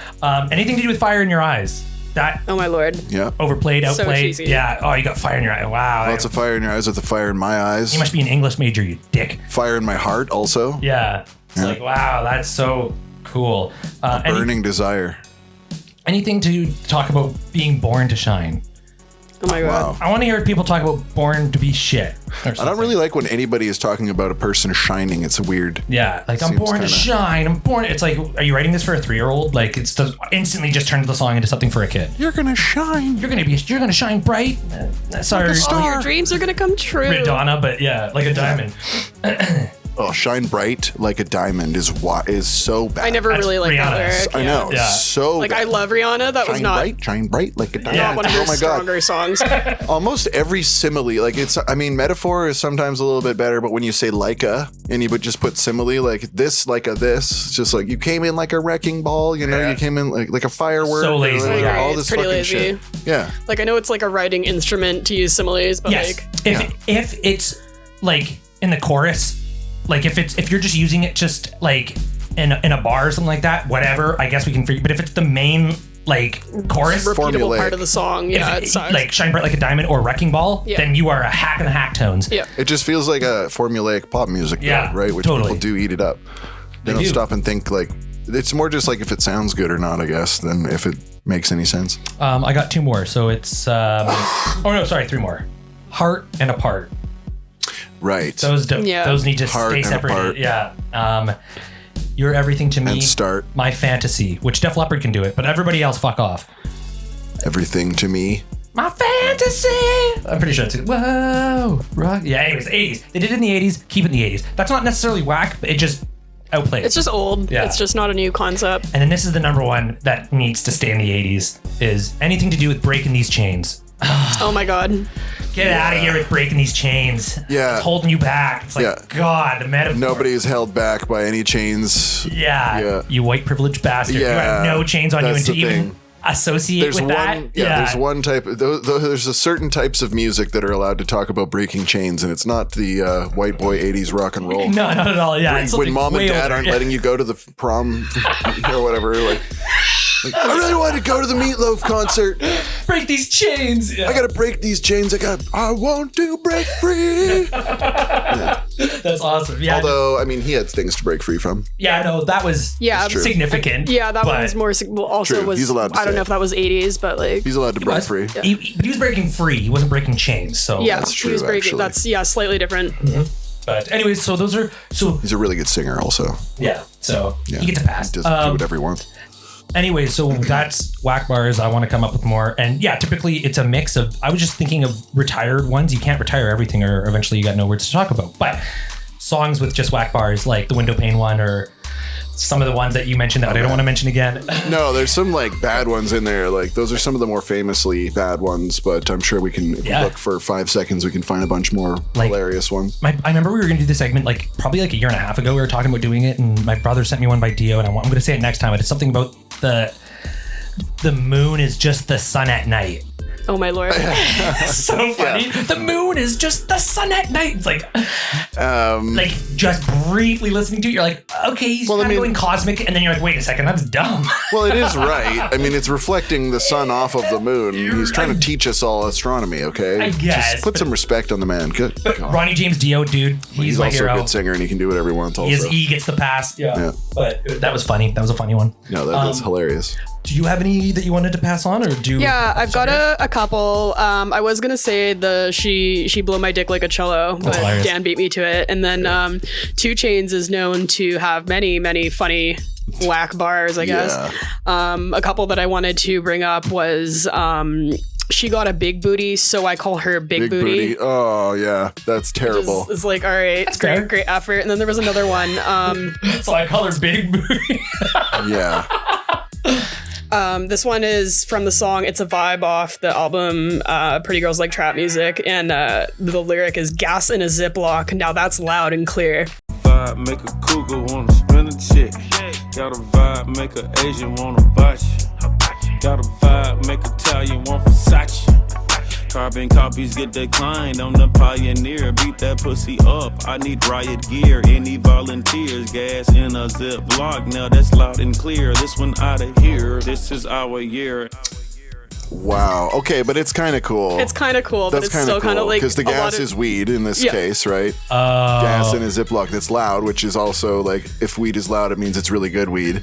Anything to do with fire in your eyes. That. Oh my lord. Yeah. Overplayed, So outplayed. cheesy. Yeah. Oh, you got fire in your eye. Wow. Lots of fire in your eyes with the fire in my eyes. You must be an English major, you dick. Fire in my heart also. Yeah. It's like, wow, that's so cool. Burning desire. Anything to talk about being born to shine. Oh my god. I want to hear people talk about Born to Be Shit. I don't really like when anybody is talking about a person shining. It's weird. Yeah, like I'm born to shine. I'm born. It's like, are you writing this for a 3-year-old? Like it's instantly just turns the song into something for a kid. You're gonna shine. You're gonna shine bright. Sorry, like a star. All your dreams are gonna come true. Madonna, but yeah, like a diamond. Oh, shine bright like a diamond is so bad. I never really liked that lyric. I know. Yeah. So like bad. I love Rihanna. That was not shine bright like a diamond. Not one of her stronger songs. Almost every simile, like it's. I mean, metaphor is sometimes a little bit better, but when you say like a and you would just put simile like this, like a this, it's just like you came in like a wrecking ball. You know, you came in like a firework. So lazy. Like, all this it's pretty fucking lazy. shit. Yeah. Like I know it's like a writing instrument to use similes, but yes. like if it's like in the chorus. Like if you're just using it just like in a bar or something like that, whatever, I guess we can figure. But if it's the main like chorus, repeatable part of the song, yeah, it sucks. Like Shine Bright Like a Diamond or Wrecking Ball, then you are a hack in the hack tones. Yeah, it just feels like a formulaic pop music, though, right? Which people do eat it up. They don't stop and think like it's more just like if it sounds good or not, I guess, than if it makes any sense. I got 2 more, so it's 3 more. Heart and Apart. Right. Those need to stay separated. Yeah. You're Everything to Me. And Start. My Fantasy, which Def Leppard can do it, but everybody else fuck off. Everything to Me. My fantasy. I'm pretty sure it's whoa. Rock. Yeah, anyways, 80s. They did it in the 80s, keep it in the 80s. That's not necessarily whack, but it just outplayed. It's just old. Yeah. It's just not a new concept. And then this is the number one that needs to stay in the 80s is anything to do with breaking these chains. Oh my god. Get out of here with breaking these chains. Yeah. It's holding you back. It's like, God, the metaphor. Nobody is held back by any chains. Yeah. You white privileged bastard. You have no chains on you and to even associate with that. There's one type. There's a certain types of music that are allowed to talk about breaking chains, and it's not the white boy 80s rock and roll. No, not at all. Yeah. When mom and dad aren't letting you go to the prom or whatever, like I really want to go to the Meatloaf concert. Break these chains. Yeah. I gotta break these chains. I want to break free. That's awesome. Yeah. Although, I mean, he had things to break free from. Yeah, no, that was significant. Yeah, that was more. Also, true. was. He's allowed to I don't know if that was 80s, but like he's allowed to break free. Yeah. But he was breaking free. He wasn't breaking chains. So yeah, that's true. He was breaking. That's slightly different. Mm-hmm. But anyways, so those are he's a really good singer, also. Yeah. So he gets a pass. He does do whatever he wants. Anyway, so that's whack bars. I want to come up with more. And yeah, typically it's a mix of, I was just thinking of retired ones. You can't retire everything or eventually you got no words to talk about. But songs with just whack bars, like the window pane one or some of the ones that you mentioned that I don't want to mention again. No, there's some like bad ones in there. Like those are some of the more famously bad ones, but I'm sure we can, if we look for 5 seconds, we can find a bunch more hilarious ones. I remember we were going to do this segment like probably like a year and a half ago. We were talking about doing it and my brother sent me one by Dio and I'm going to say it next time. But it's something about the moon is just the sun at night. Oh my lord. So funny. Yeah. The moon is just the sun at night. It's like just briefly listening to it, you're like, okay, he's kind of going cosmic, and then you're like, wait a second, that's dumb. Well, it is right. I mean, it's reflecting the sun off of the moon. He's trying to teach us all astronomy, okay? I guess. Just put some respect on the man. Good. But Ronnie James Dio, dude, he's my also hero. a good singer, and he can do whatever he wants also. He gets the pass. Yeah. But that was funny. That was a funny one. No, that's hilarious. Do you have any that you wanted to pass on, or do? Yeah, I've got a couple. I was gonna say she blew my dick like a cello, but Dan beat me to it. And then 2 Chainz is known to have many funny whack bars, I guess. Yeah. A couple that I wanted to bring up was she got a big booty, so I call her big booty. Oh yeah, that's terrible. It's like, all right, that's great effort. And then there was another one. So I call her big booty. Yeah. This one is from the song It's a Vibe off the album Pretty Girls Like Trap Music, and the lyric is gas in a Ziploc. Now that's loud and clear. Vibe make a cougar wanna spin a chick. Got a vibe make a Asian wanna botch. Got a vibe make Italian want Versace. Carbon copies get declined on the Pioneer. Beat that pussy up. I need riot gear. Any volunteers? Gas in a Ziploc. Now that's loud and clear. This one out of here. This is our year. Wow. Okay, but it's kind of cool. It's kind of cool, but it's still kind of like because the gas is weed in this case, right? Gas in a Ziploc that's loud, which is also like if weed is loud, it means it's really good weed.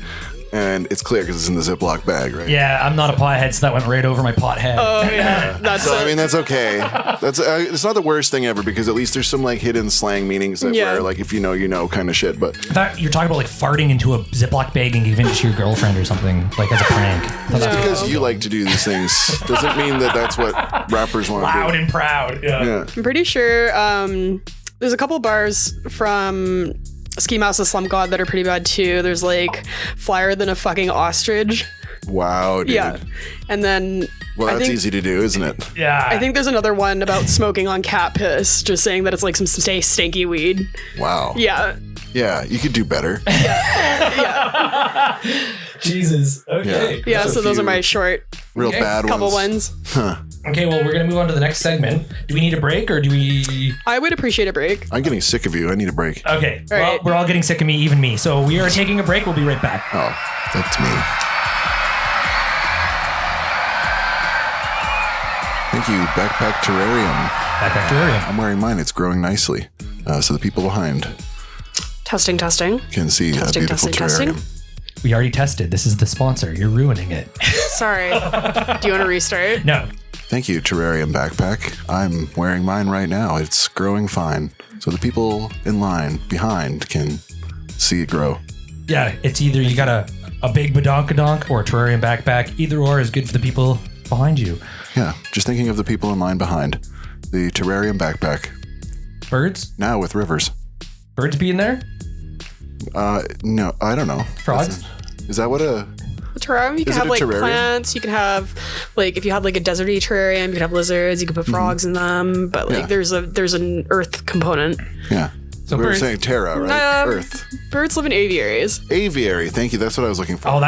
and it's clear because it's in the Ziploc bag, right? Yeah, I'm not a pothead, so that went right over my pot head. Oh yeah, I mean, that's okay. That's it's not the worst thing ever because at least there's some like hidden slang meanings that where like if you know kind of shit. But you're talking about like farting into a Ziploc bag and giving it to your girlfriend or something like as a prank. Just because you like to do these things doesn't mean that that's what rappers want to do. Loud and proud. Yeah. I'm pretty sure there's a couple bars from Ski Mask the Slump God that are pretty bad too. There's like flyer than a fucking ostrich. Wow, dude. Yeah. And then well, that's easy to do, isn't it? Yeah. I think there's another one about smoking on cat piss, just saying that it's like some stinky weed. Wow. Yeah. Yeah, you could do better. Yeah. Jesus. Okay. Yeah, so those are my short real bad couple ones. Huh. Okay, well, we're going to move on to the next segment. Do we need a break or do we... I would appreciate a break. I'm getting sick of you. I need a break. Okay. Well, we're all getting sick of me, even me. So we are taking a break. We'll be right back. Oh, that's me. Thank you, Backpack Terrarium. Backpack Terrarium. I'm wearing mine. It's growing nicely. So the people behind Testing. can see a beautiful terrarium. We already tested. This is the sponsor. You're ruining it. Sorry. Do you want to restart? No. Thank you, Terrarium Backpack. I'm wearing mine right now. It's growing fine. So the people in line behind can see it grow. Yeah, it's either you got a big badonkadonk or a terrarium backpack. Either or is good for the people behind you. Yeah, just thinking of the people in line behind. The Terrarium Backpack. Birds? Now with rivers. Birds be in there? No, I don't know. Frogs? Is that what a terrarium? You can have like plants. You can have like if you had like a deserty terrarium, you could have lizards. You could put frogs in them. But like there's an earth component. Yeah. So we were saying terra, right? Earth. Birds live in aviaries. Aviary. Thank you. That's what I was looking for. Oh,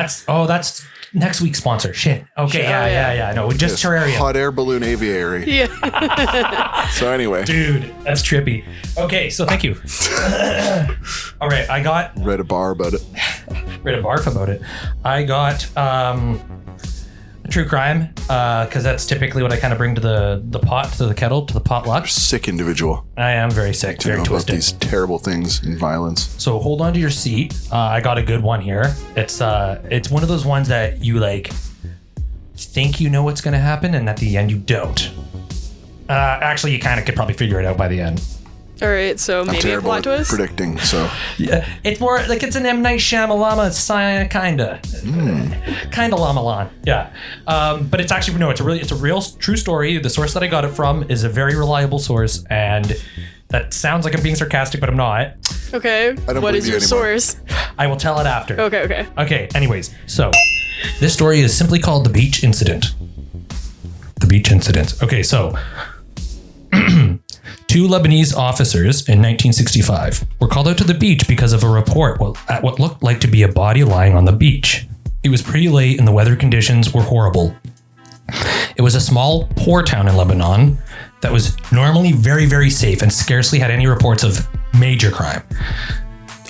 that's next week's sponsor. Shit. Okay. Yeah. No, just terrarium. Hot air balloon aviary. Yeah. So anyway. Dude, that's trippy. Okay, so thank you. All right, I got... Read a bar about it. Read a barf about it. I got true crime, because that's typically what I kind of bring to the pot, to the kettle, to the potluck. Sick individual. I am very sick, very twisted. These terrible things and violence. So hold on to your seat. I got a good one here. It's one of those ones that you like think you know what's going to happen, and at the end you don't. Actually, you kind of could probably figure it out by the end. All right, so maybe a plot twist. Predicting, so yeah, it's more like it's an M. Night Shyamalan kinda Lamalan, yeah. But it's actually it's a real true story. The source that I got it from is a very reliable source, and that sounds like I'm being sarcastic, but I'm not. Okay, what is your source? I will tell it after. Okay. Okay. Anyways, so this story is simply called the Beach Incident. The Beach Incident. Okay, so. Two Lebanese officers in 1965 were called out to the beach because of a report at what looked like to be a body lying on the beach. It was pretty late and the weather conditions were horrible. It was a small, poor town in Lebanon that was normally very, very safe and scarcely had any reports of major crime.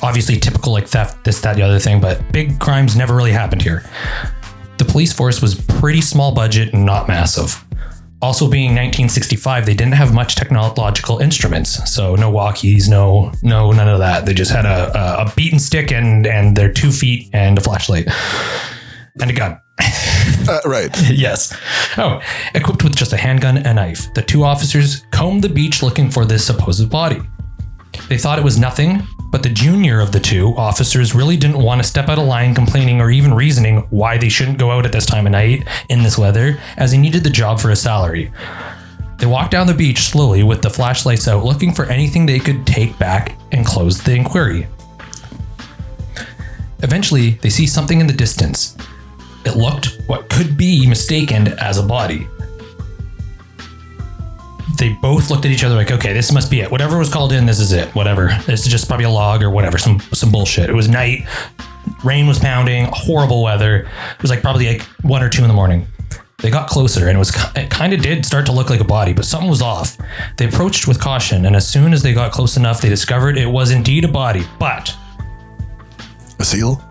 Obviously typical like theft, this, that, the other thing, but big crimes never really happened here. The police force was pretty small budget and not massive. Also being 1965, they didn't have much technological instruments. So no walkies, no, none of that. They just had a beaten stick and their 2 feet and a flashlight and a gun. Right. Yes. Oh, equipped with just a handgun and knife. The two officers combed the beach looking for this supposed body. They thought it was nothing, but the junior of the two officers really didn't want to step out of line complaining or even reasoning why they shouldn't go out at this time of night in this weather, as he needed the job for a salary. They walked down the beach slowly with the flashlights out, looking for anything they could take back and close the inquiry. Eventually, they see something in the distance. It looked what could be mistaken as a body. They both looked at each other like, okay, this must be it. Whatever was called in, this is it. Whatever. This is just probably a log or whatever, some bullshit. It was night. Rain was pounding. Horrible weather. It was like probably like 1 or 2 in the morning. They got closer and it kind of did start to look like a body, but something was off. They approached with caution, and as soon as they got close enough, they discovered it was indeed a body, but... A seal?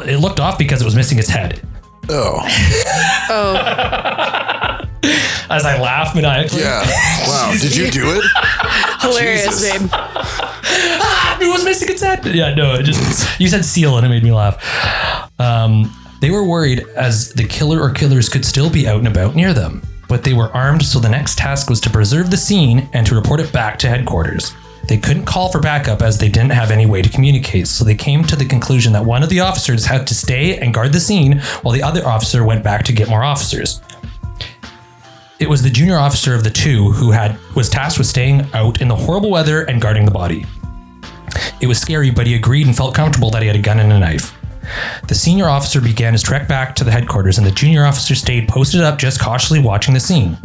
It looked off because it was missing its head. Oh. As I laugh maniacally. Yeah. Wow. Did you do it? Hilarious, babe. It was missing consent. Yeah, no, you said seal and it made me laugh. They were worried as the killer or killers could still be out and about near them, but they were armed, so the next task was to preserve the scene and to report it back to headquarters. They couldn't call for backup as they didn't have any way to communicate, so they came to the conclusion that one of the officers had to stay and guard the scene while the other officer went back to get more officers. It was the junior officer of the two who was tasked with staying out in the horrible weather and guarding the body. It was scary, but he agreed and felt comfortable that he had a gun and a knife. The senior officer began his trek back to the headquarters, and the junior officer stayed posted up, just cautiously watching the scene.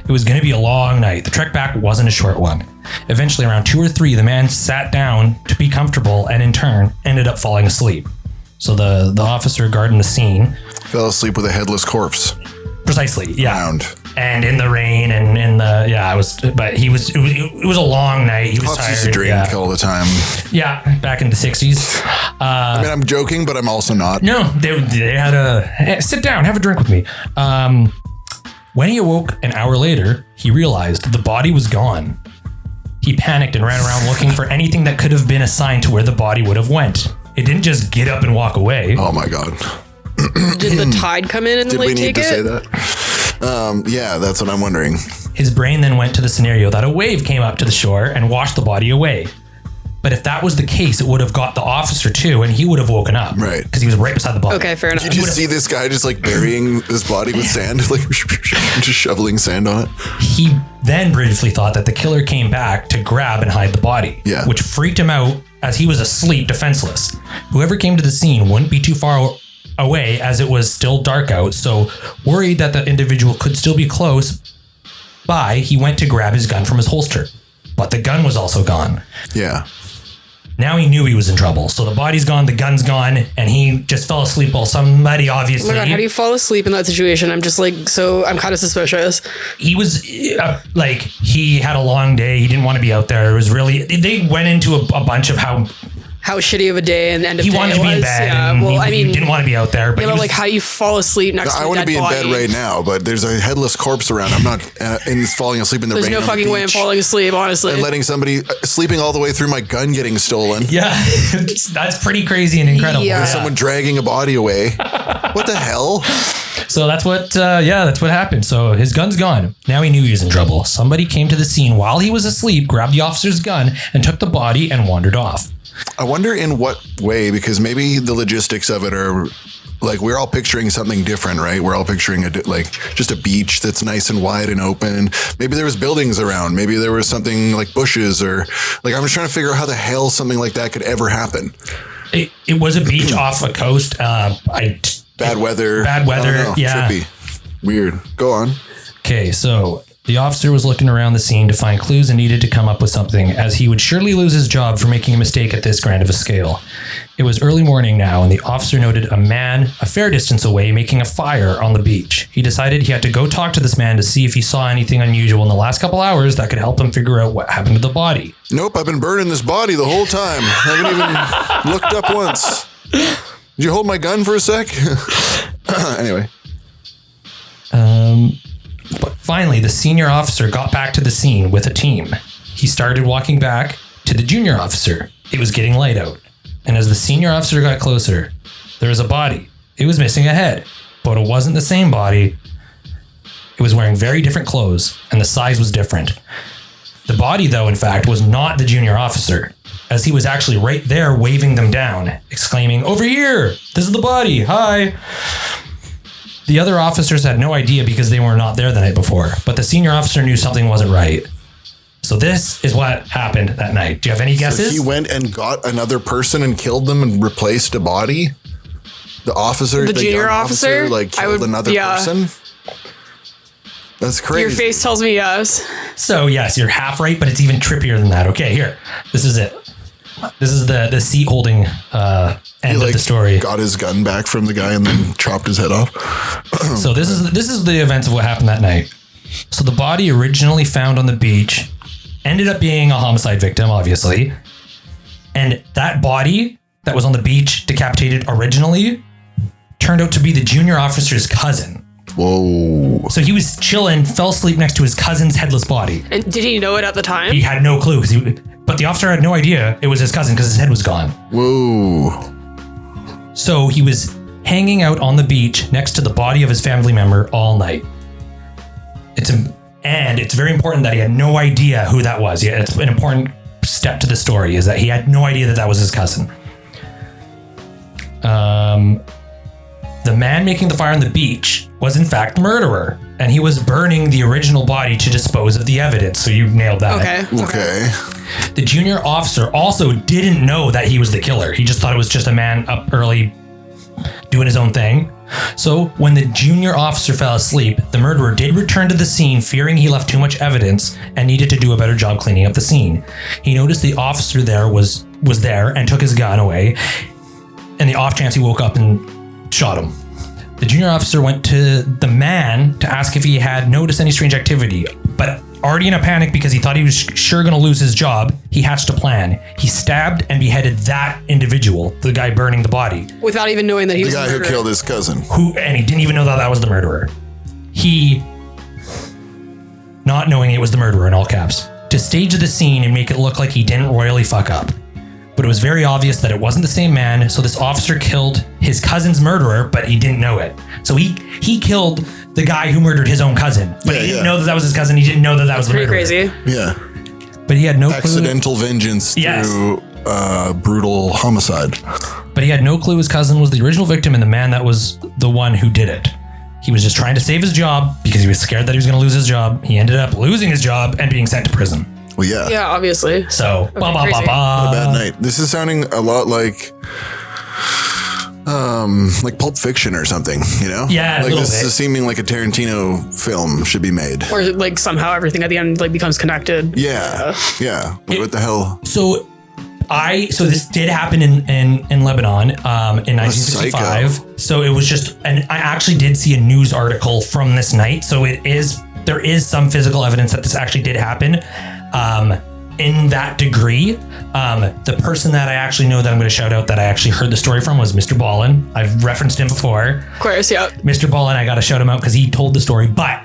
It was going to be a long night. The trek back wasn't a short one. Eventually, around 2 or 3, the man sat down to be comfortable and in turn ended up falling asleep. So the officer guarding the scene fell asleep with a headless corpse. Precisely, yeah. Round. And in the rain and in the, it was a long night. He was Pops tired. used to drink all the time. Yeah, back in the 60s. I mean, I'm joking, but I'm also not. No, they had sit down, have a drink with me. When he awoke an hour later, he realized the body was gone. He panicked and ran around looking for anything that could have been a sign to where the body would have went. It didn't just get up and walk away. Oh my God. Did the tide come in and Did we need take to it? say that? Yeah, that's what I'm wondering. His brain then went to the scenario that a wave came up to the shore and washed the body away. But if that was the case, it would have got the officer too, and he would have woken up. Right. Because he was right beside the body. Okay, fair enough. Did you just see this guy just like burying his body with sand, like just shoveling sand on it? He then briefly thought that the killer came back to grab and hide the body, which freaked him out as he was asleep, defenseless. Whoever came to the scene wouldn't be too far away as it was still dark out, so worried that the individual could still be close by, he went to grab his gun from his holster. But the gun was also gone. Yeah. Now he knew he was in trouble. So the body's gone, the gun's gone, and he just fell asleep while somebody obviously... Oh my God, how do you fall asleep in that situation? I'm just like, I'm kind of suspicious. He was, he had a long day. He didn't want to be out there. It was really... They went into a bunch of how shitty of a day and end of he day wanted it to be in was. bed. Yeah, And well, he didn't want to be out there. But like how you fall asleep next to a dead body. I want to be in bed right now, but there's a headless corpse around. I'm not falling asleep in the rain. There's no fucking way I'm falling asleep, honestly. And letting somebody sleeping all the way through my gun getting stolen. Yeah, that's pretty crazy and incredible. Yeah. Someone dragging a body away. What the hell? So that's what happened. So his gun's gone. Now he knew he was in trouble. Somebody came to the scene while he was asleep, grabbed the officer's gun, and took the body and wandered off. I wonder in what way, because maybe the logistics of it are like, we're all picturing something different, right? We're all picturing just a beach that's nice and wide and open. Maybe there was buildings around. Maybe there was something like bushes or like, I'm just trying to figure out how the hell something like that could ever happen. It was a beach off a coast. Bad weather. Bad weather. Yeah. Trippy. Weird. Go on. Okay. So the officer was looking around the scene to find clues and needed to come up with something, as he would surely lose his job for making a mistake at this grand of a scale. It was early morning now, and the officer noted a man a fair distance away making a fire on the beach. He decided he had to go talk to this man to see if he saw anything unusual in the last couple hours that could help him figure out what happened to the body. Nope, I've been burning this body the whole time. I haven't even looked up once. Did you hold my gun for a sec? Anyway. But finally, the senior officer got back to the scene with a team. He started walking back to the junior officer. It was getting light out. And as the senior officer got closer, there was a body. It was missing a head, but it wasn't the same body. It was wearing very different clothes, and the size was different. The body, though, in fact, was not the junior officer, as he was actually right there waving them down, exclaiming, "Over here! This is the body! Hi!" The other officers had no idea because they were not there the night before, but the senior officer knew something wasn't right. So this is what happened that night. Do you have any guesses? So he went and got another person and killed them and replaced a body? The officer, the junior officer, killed another person? That's crazy. Your face tells me yes. So yes, you're half right, but it's even trippier than that. Okay, here. This is it. This is the seat holding end of the story. Got his gun back from the guy and then chopped his head off. So this is the events of what happened that night. So the body originally found on the beach ended up being a homicide victim, obviously. And that body that was on the beach decapitated originally turned out to be the junior officer's cousin. Whoa. So he was chilling, fell asleep next to his cousin's headless body. And did he know it at the time? He had no clue, but the officer had no idea it was his cousin because his head was gone. Whoa. So he was hanging out on the beach next to the body of his family member all night. And it's very important that he had no idea who that was. Yeah, it's an important step to the story, is that he had no idea that was his cousin. The man making the fire on the beach was in fact the murderer, and he was burning the original body to dispose of the evidence. So you nailed that. Okay. The junior officer also didn't know that he was the killer. He just thought it was just a man up early doing his own thing. So when the junior officer fell asleep, the murderer did return to the scene, fearing he left too much evidence and needed to do a better job cleaning up the scene. He noticed the officer there was there and took his gun away, and the off chance he woke up and shot him. The junior officer went to the man to ask if he had noticed any strange activity, but already in a panic because he thought he was sure going to lose his job, he hatched a plan. He stabbed and beheaded that individual, the guy burning the body. Without even knowing that he was the guy who killed his cousin. And he didn't even know that was the murderer. Not knowing it was the murderer in all caps, to stage the scene and make it look like he didn't royally fuck up. But it was very obvious that it wasn't the same man, so this officer killed his cousin's murderer, but he didn't know it. So he killed the guy who murdered his own cousin, but he didn't know that was his cousin. He didn't know that was the murderer. Pretty crazy. Yeah. But he had no clue. Accidental vengeance through brutal homicide. But he had no clue his cousin was the original victim and the man that was the one who did it. He was just trying to save his job because he was scared that he was going to lose his job. He ended up losing his job and being sent to prison. Well, yeah. Yeah, obviously. So, What a bad night. This is sounding a lot like Pulp Fiction or something, you know? Yeah, like this is seeming like a Tarantino film should be made. Or like somehow everything at the end like becomes connected. Yeah. What the hell? So this did happen in Lebanon in 1965. So it was just, and I actually did see a news article from this night. So there is some physical evidence that this actually did happen. In that degree, the person that I actually know that I'm going to shout out that I actually heard the story from was Mr. Ballin. I've referenced him before. Of course, yeah. Mr. Ballin, I got to shout him out because he told the story, but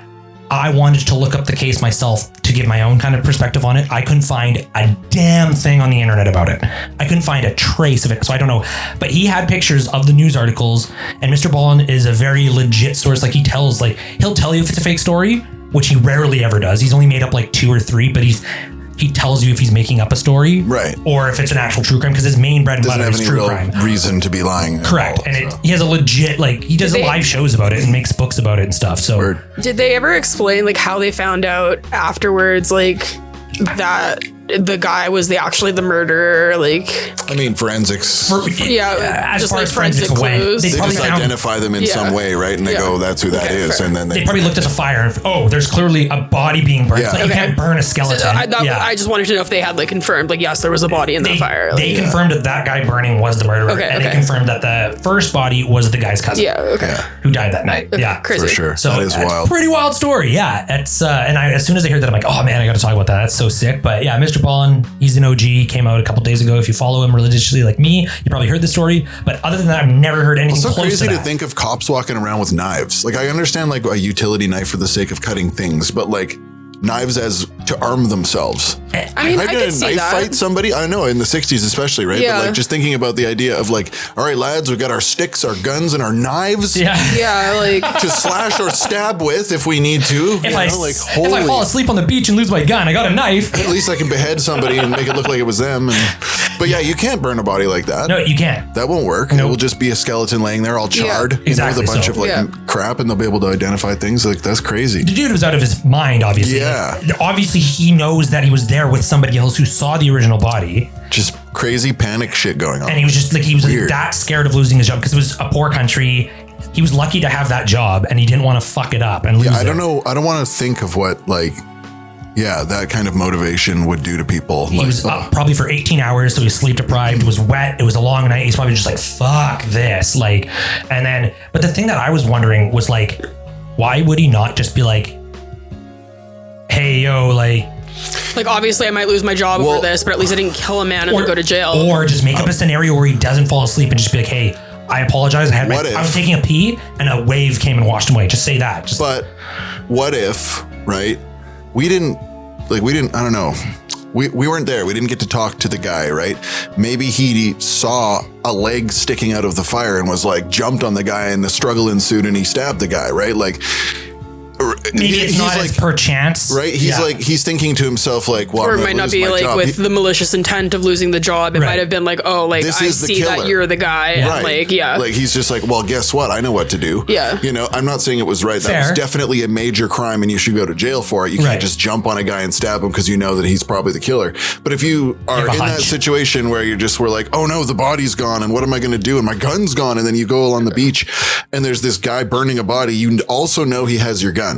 I wanted to look up the case myself to give my own kind of perspective on it. I couldn't find a damn thing on the internet about it. I couldn't find a trace of it, so I don't know. But he had pictures of the news articles, and Mr. Ballin is a very legit source. Like he'll tell you if it's a fake story, which he rarely ever does. He's only made up like 2 or 3, but he tells you if he's making up a story, right, or if it's an actual true crime, because his main bread and butter is true crime. Reason to be lying. Correct, he has a legit he does live shows about it and makes books about it and stuff. So, did they ever explain like how they found out afterwards, like that the guy was actually the murderer? Like, I mean, forensics. As just far like as forensic clues. They just identify them in some way, right? And they go, "That's who that is." Fair. And then they probably looked at the fire and there's clearly a body being burned. It's like you can't burn a skeleton. So I just wanted to know if they had confirmed, yes, there was a body in the fire. They confirmed that guy burning was the murderer, and they confirmed that the first body was the guy's cousin. Who died that night. Okay, crazy. For sure. So that is wild. Pretty wild story. Yeah, it's and as soon as I heard that, I'm like, oh man, I got to talk about that. That's so sick. But yeah, Mr. Ballin, he's an OG. Came out a couple days ago. If you follow him religiously like me, you probably heard the story. But other than that, I've never heard anything It's so close crazy to to that. think of cops walking around with knives. Like, I understand like a utility knife for the sake of cutting things, but like knives as to arm themselves. I mean, I did could a see knife that. fight somebody. I know in the 60s especially, right? Yeah. But like just thinking about the idea of like, all right, lads, we've got our sticks, our guns, and our knives. Yeah, like to slash or stab with if we need to. If I fall asleep on the beach and lose my gun, I got a knife. At least I can behead somebody and make it look like it was them. But yeah, you can't burn a body like that. No, you can't. That won't work. It will just be a skeleton laying there all charred, exactly with a bunch so. of crap, and they'll be able to identify things. Like, that's crazy. The dude was out of his mind, obviously. Yeah. Obviously, he knows that he was there with somebody else who saw the original body. Just crazy panic shit going on. And he was just that scared of losing his job because it was a poor country. He was lucky to have that job, and he didn't want to fuck it up and lose it. I don't know. I don't want to think of what that kind of motivation would do to people. He was up probably for 18 hours, so he was sleep deprived. It was wet. It was a long night. He's probably just like, fuck this. But the thing that I was wondering was like, why would he not just be like, hey, yo, like obviously I might lose my job over this, but at least I didn't kill a man and then go to jail. Or just make up a scenario where he doesn't fall asleep and just be like, hey, I apologize. I was taking a pee and a wave came and washed him away. Just say that. But what if, right? We didn't, I don't know. We weren't there. We didn't get to talk to the guy, right? Maybe he saw a leg sticking out of the fire and was like, jumped on the guy and the struggle ensued and he stabbed the guy, right? Like, maybe it's not as per chance, right? He's thinking to himself like, well, or it might not be like with the malicious intent of losing the job. It might have been like, oh, like I see that you're the guy, and like like he's just like, well, guess what? I know what to do. Yeah, you know, I'm not saying it was right. That was definitely a major crime, and you should go to jail for it. You can't just jump on a guy and stab him because you know that he's probably the killer. But if you are in that situation where we're like, oh no, the body's gone, and what am I going to do? And my gun's gone, and then you go along the beach, and there's this guy burning a body. You also know he has your gun,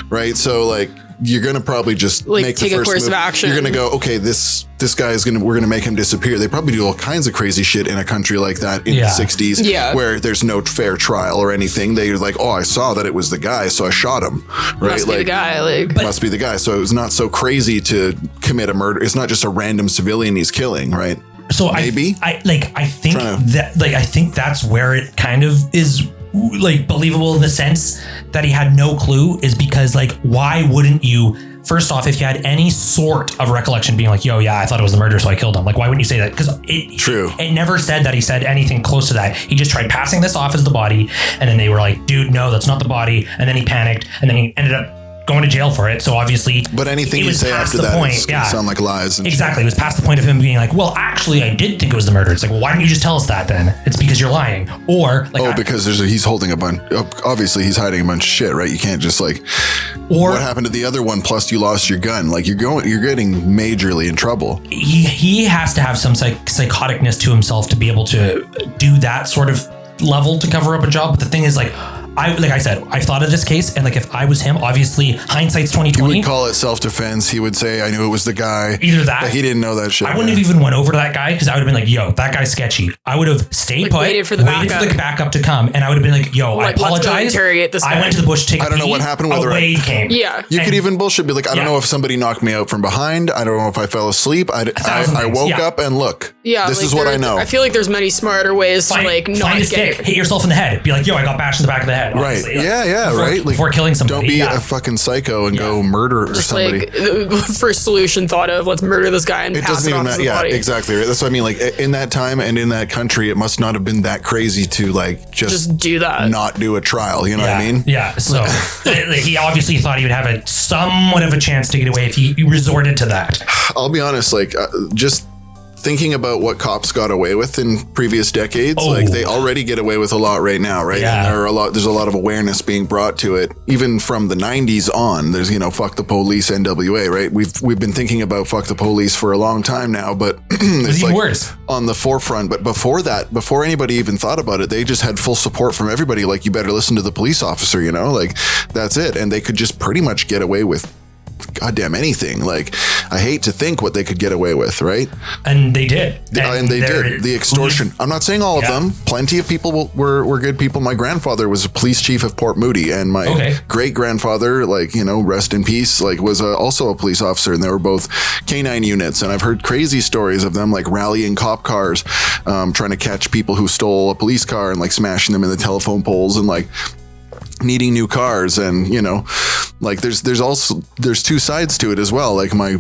right? So like you're gonna probably just like make take the a first course move. of action. You're gonna go, okay, this guy is we're gonna make him disappear. They probably do all kinds of crazy shit in a country like that in the 60s where there's no fair trial or anything. They're like, oh, I saw that it was the guy, so I shot him. Right? Must be the guy. Must be the guy. So it was not so crazy to commit a murder. It's not just a random civilian he's killing, right? So maybe I think that's where it kind of is like believable in the sense that he had no clue, is because like, why wouldn't you, first off, if you had any sort of recollection being like, yo, yeah, I thought it was the murder, so I killed him. Like, why wouldn't you say that? Because it never said that he said anything close to that. He just tried passing this off as the body. And then they were like, dude, no, that's not the body. And then he panicked and then he ended up going to jail for it. So obviously, but anything you say after that is gonna sound like lies. Exactly. It was past the point of him being like, well, actually, I did think it was the murder. It's like, well, why don't you just tell us that then? It's because you're lying. Or like, because he's holding a bunch. Obviously, he's hiding a bunch of shit, right? You can't just like. Or what happened to the other one? Plus, you lost your gun. Like you're getting majorly in trouble. He has to have some psychoticness to himself to be able to do that sort of level to cover up a job. But the thing is, like I said, I've thought of this case, and like if I was him, obviously hindsight's 20/20. He would call it self-defense. He would say, "I knew it was the guy." Either that, but he didn't know that shit. I wouldn't have even went over to that guy because I would have been like, "Yo, that guy's sketchy." I would have stayed put, waited for the backup to come, and I would have been like, "Yo, I apologize. I went to the bush to take a pee. I don't know what happened. Whether a wave came. Yeah, you could even bullshit. Be like, I don't know if somebody knocked me out from behind. I don't know if I fell asleep. I woke up and look. Yeah, this like is what I know. I feel like there's many smarter ways to like not find a stick, hit yourself in the head. Be like, "Yo, I got bashed in the back of the head." Right. Yeah. Right. Before killing somebody. Don't be a fucking psycho and go murder just somebody. Like first solution thought of let's murder this guy and it pass doesn't it even off matter. as the body. Exactly. Right? That's what I mean. Like in that time and in that country, it must not have been that crazy to like just do that, not do a trial. You know what I mean? Yeah. So he obviously thought he would have a somewhat of a chance to get away if he resorted to that. I'll be honest. Like just thinking about what cops got away with in previous decades, like they already get away with a lot right now, right? Yeah. And there's a lot of awareness being brought to it, even from the 90s on. There's, fuck the police, NWA, right? We've been thinking about fuck the police for a long time now, but it's like worse on the forefront. But before that, before anybody even thought about it, they just had full support from everybody. Like, you better listen to the police officer, like that's it. And they could just pretty much get away with goddamn anything. Like, I hate to think what they could get away with, right? And they did. And they did. The extortion. I'm not saying all of them. Plenty of people were good people. My grandfather was a police chief of Port Moody, and my great grandfather, rest in peace, was also a police officer, and they were both canine units. And I've heard crazy stories of them rallying cop cars, trying to catch people who stole a police car and smashing them in the telephone poles and needing new cars. And there's two sides to it as well. Like my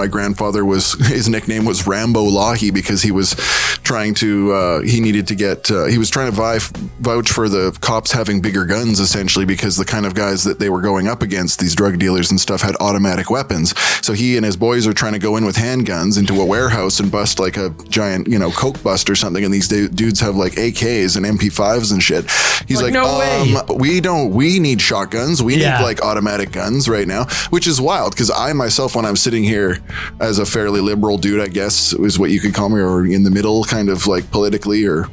grandfather his nickname was Rambo Lahi because he was trying to he was trying to vouch for the cops having bigger guns, essentially, because the kind of guys that they were going up against, these drug dealers and stuff, had automatic weapons. So he and his boys are trying to go in with handguns into a warehouse and bust a giant coke bust or something, and these dudes have AKs and MP5s and shit. He's like, no way. We need shotguns. We need automatic guns right now, which is wild because I myself, when I'm sitting here as a fairly liberal dude, I guess is what you could call me, or in the middle kind of politically or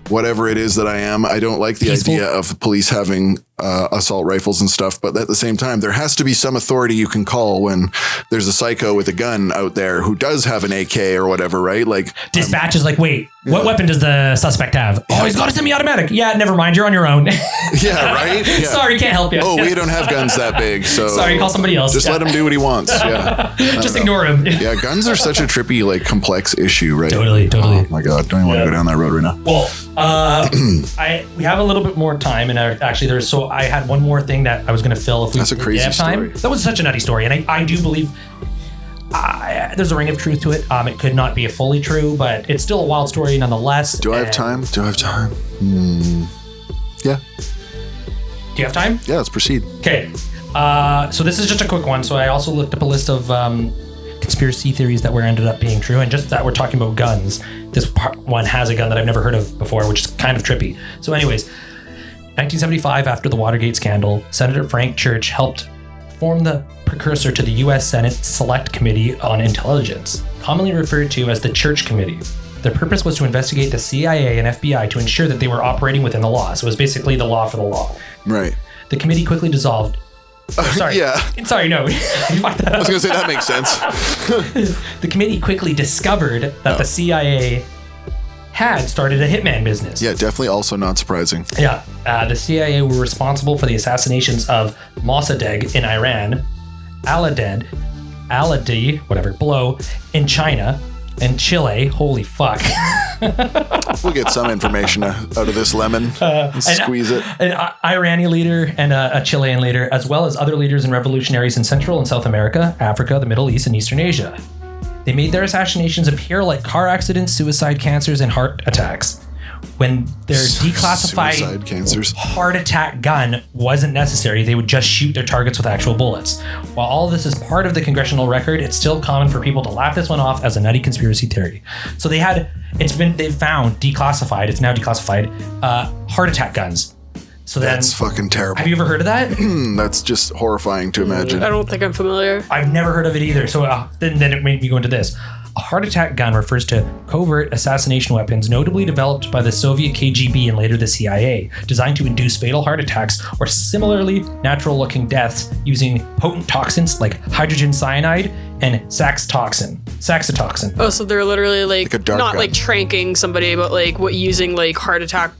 whatever it is that I am, I don't like the idea of the police having assault rifles and stuff. But at the same time, there has to be some authority you can call when there's a psycho with a gun out there who does have an AK or whatever, right? Dispatch is wait, what weapon does the suspect have? Oh, he's got a semi-automatic. Yeah, never mind, you're on your own. Yeah, right? Yeah. Sorry, can't help you. Oh, we don't have guns that big, so sorry, call somebody else. Just let him do what he wants. Yeah, just ignore him. Yeah, guns are such a trippy, complex issue, right? Totally. Oh my god, don't even want to go down that road right now. Well, We have a little bit more time, and I had one more thing that I was going to fill if we That's a crazy have time. story. That was such a nutty story, and I do believe there's a ring of truth to it. It could not be fully true, but it's still a wild story nonetheless. Do I have time? Yeah. Do you have time? Yeah, let's proceed. Okay. So this is just a quick one. So I also looked up a list of conspiracy theories that were ended up being true, and just that we're talking about guns. This one has a gun that I've never heard of before, which is kind of trippy. So anyways, 1975, after the Watergate scandal, Senator Frank Church helped form the precursor to the U.S. Senate Select Committee on Intelligence, commonly referred to as the Church Committee. Their purpose was to investigate the CIA and FBI to ensure that they were operating within the law. So it was basically the law for the law. Right. The committee quickly dissolved. Sorry. Yeah. Sorry, no. You fucked that up. I was going to say that makes sense. The committee quickly discovered that the CIA had started a hitman business. Yeah, definitely also not surprising. Yeah. The CIA were responsible for the assassinations of Mossadegh in Iran, Aladi, whatever, below, in China, and Chile. Holy fuck. We'll get some information out of this lemon. Squeeze it. An Iranian leader and a Chilean leader, as well as other leaders and revolutionaries in Central and South America, Africa, the Middle East, and Eastern Asia. They made their assassinations appear like car accidents, suicide, cancers, and heart attacks. When their declassified heart attack gun wasn't necessary, they would just shoot their targets with actual bullets. While all this is part of the congressional record, it's still common for people to laugh this one off as a nutty conspiracy theory. So they've found declassified, it's now declassified, heart attack guns. So that's fucking terrible. Have you ever heard of that? That's just horrifying to imagine. I don't think I'm familiar. I've never heard of it either. So then it made me go into this. A heart attack gun refers to covert assassination weapons notably developed by the Soviet KGB and later the CIA, designed to induce fatal heart attacks or similarly natural-looking deaths using potent toxins like hydrogen cyanide and saxitoxin. Oh, so they're literally like a dart not gun. like tranking somebody, but like using like heart attack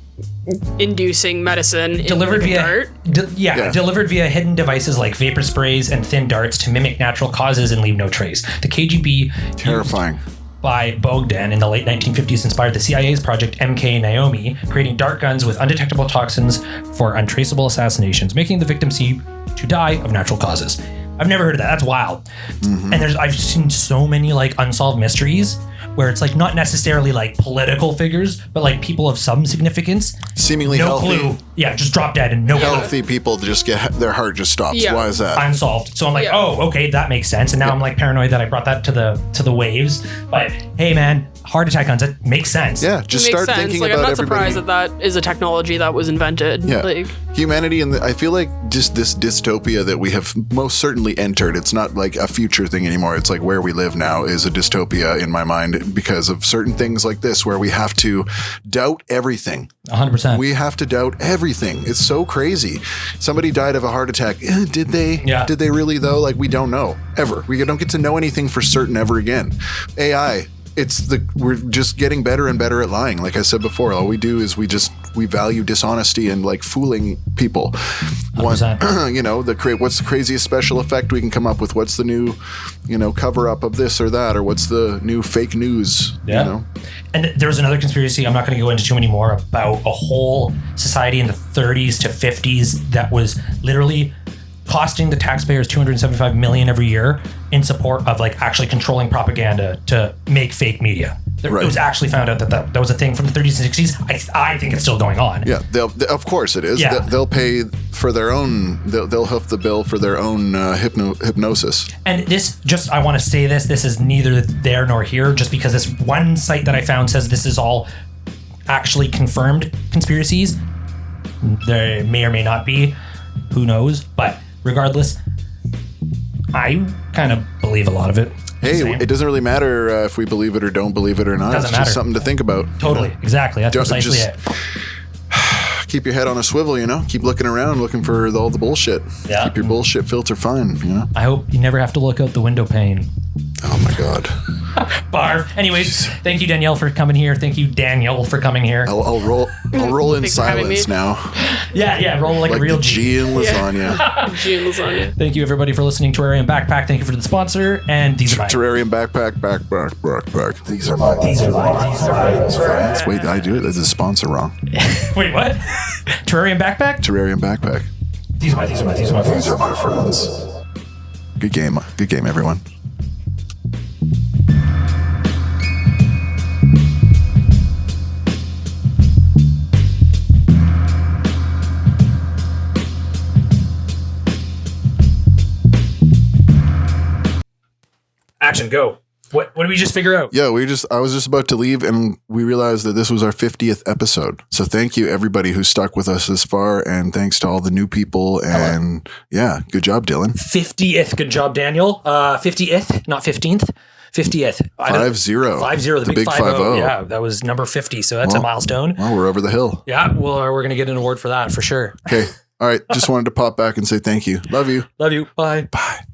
inducing medicine delivered in, like, via dart? delivered via hidden devices like vapor sprays and thin darts to mimic natural causes and leave no trace. The KGB, terrifying, by Bogdan in the late 1950s, inspired the CIA's Project MK Naomi, creating dart guns with undetectable toxins for untraceable assassinations, making the victim seem to die of natural causes. I've never heard of that. That's wild. Mm-hmm. And I've seen so many like unsolved mysteries where it's like not necessarily like political figures, but like people of some significance. Seemingly no healthy. clue. Yeah, just drop dead and no healthy people just get their heart just stops. Yeah. Why is that? Unsolved. So I'm like, oh, okay, that makes sense. And now I'm like paranoid that I brought that to the waves. But hey, man, heart attack guns, that makes sense. Yeah, just start thinking like, about I'm not everybody. surprised that is a technology that was invented. Yeah, Like, humanity, and I feel like just this dystopia that we have most certainly entered. It's not like a future thing anymore. It's like where we live now is a dystopia in my mind because of certain things like this, where we have to doubt everything. 100%. We have to doubt everything. It's so crazy. Somebody died of a heart attack. Did they? Yeah. Did they really though? Like we don't know ever. We don't get to know anything for certain ever again. AI. We're just getting better and better at lying. Like I said before, all we do is we value dishonesty and like fooling people. What's the craziest special effect we can come up with? What's the new, cover up of this or that, or what's the new fake news? Yeah. And there was another conspiracy, I'm not going to go into too many more, about a whole society in the 30s to 50s that was literally costing the taxpayers $275 million every year in support of like actually controlling propaganda to make fake media. It was actually found out that was a thing from the 30s and 60s. I think it's still going on. Yeah, of course it is. Yeah. They'll pay for their own. They'll hoof the bill for their own hypnosis. And I want to say this is neither there nor here, just because this one site that I found says this is all actually confirmed conspiracies. There may or may not be. Who knows? But regardless, I kind of believe a lot of it. Hey, it doesn't really matter if we believe it or don't believe it or not. Doesn't it's matter. Just something to think about. Totally, exactly. That's precisely it. Keep your head on a swivel, Keep looking around, looking for all the bullshit. Yeah. Keep your bullshit filter fine, I hope you never have to look out the window pane Oh my God. Barf. Anyways, thank you, Danielle, for coming here. Thank you, Daniel, for coming here. I'll roll in silence now. Yeah, roll like a real G in lasagna. G in lasagna. Thank you, everybody, for listening. Terrarium Backpack. Thank you for the sponsor. And these are my Terrarium Backpack. These are my friends. Wait, did I do it? There's a sponsor wrong. Wait, what? Terrarium Backpack? Terrarium Backpack. These are my friends. These are my friends. Good game, everyone. Action, go. What did we just figure out? Yeah, I was just about to leave and we realized that this was our 50th episode. So thank you everybody who stuck with us this far, and thanks to all the new people, and yeah, good job, Dylan. 50th. Good job, Daniel. 50th, not 15th. 50th. 5-0. 5-0, the big 5-0. Yeah, that was number 50, so that's a milestone. Well, we're over the hill. Yeah, well, we're going to get an award for that for sure. Okay. All right. Just wanted to pop back and say thank you. Love you. Love you. Bye. Bye.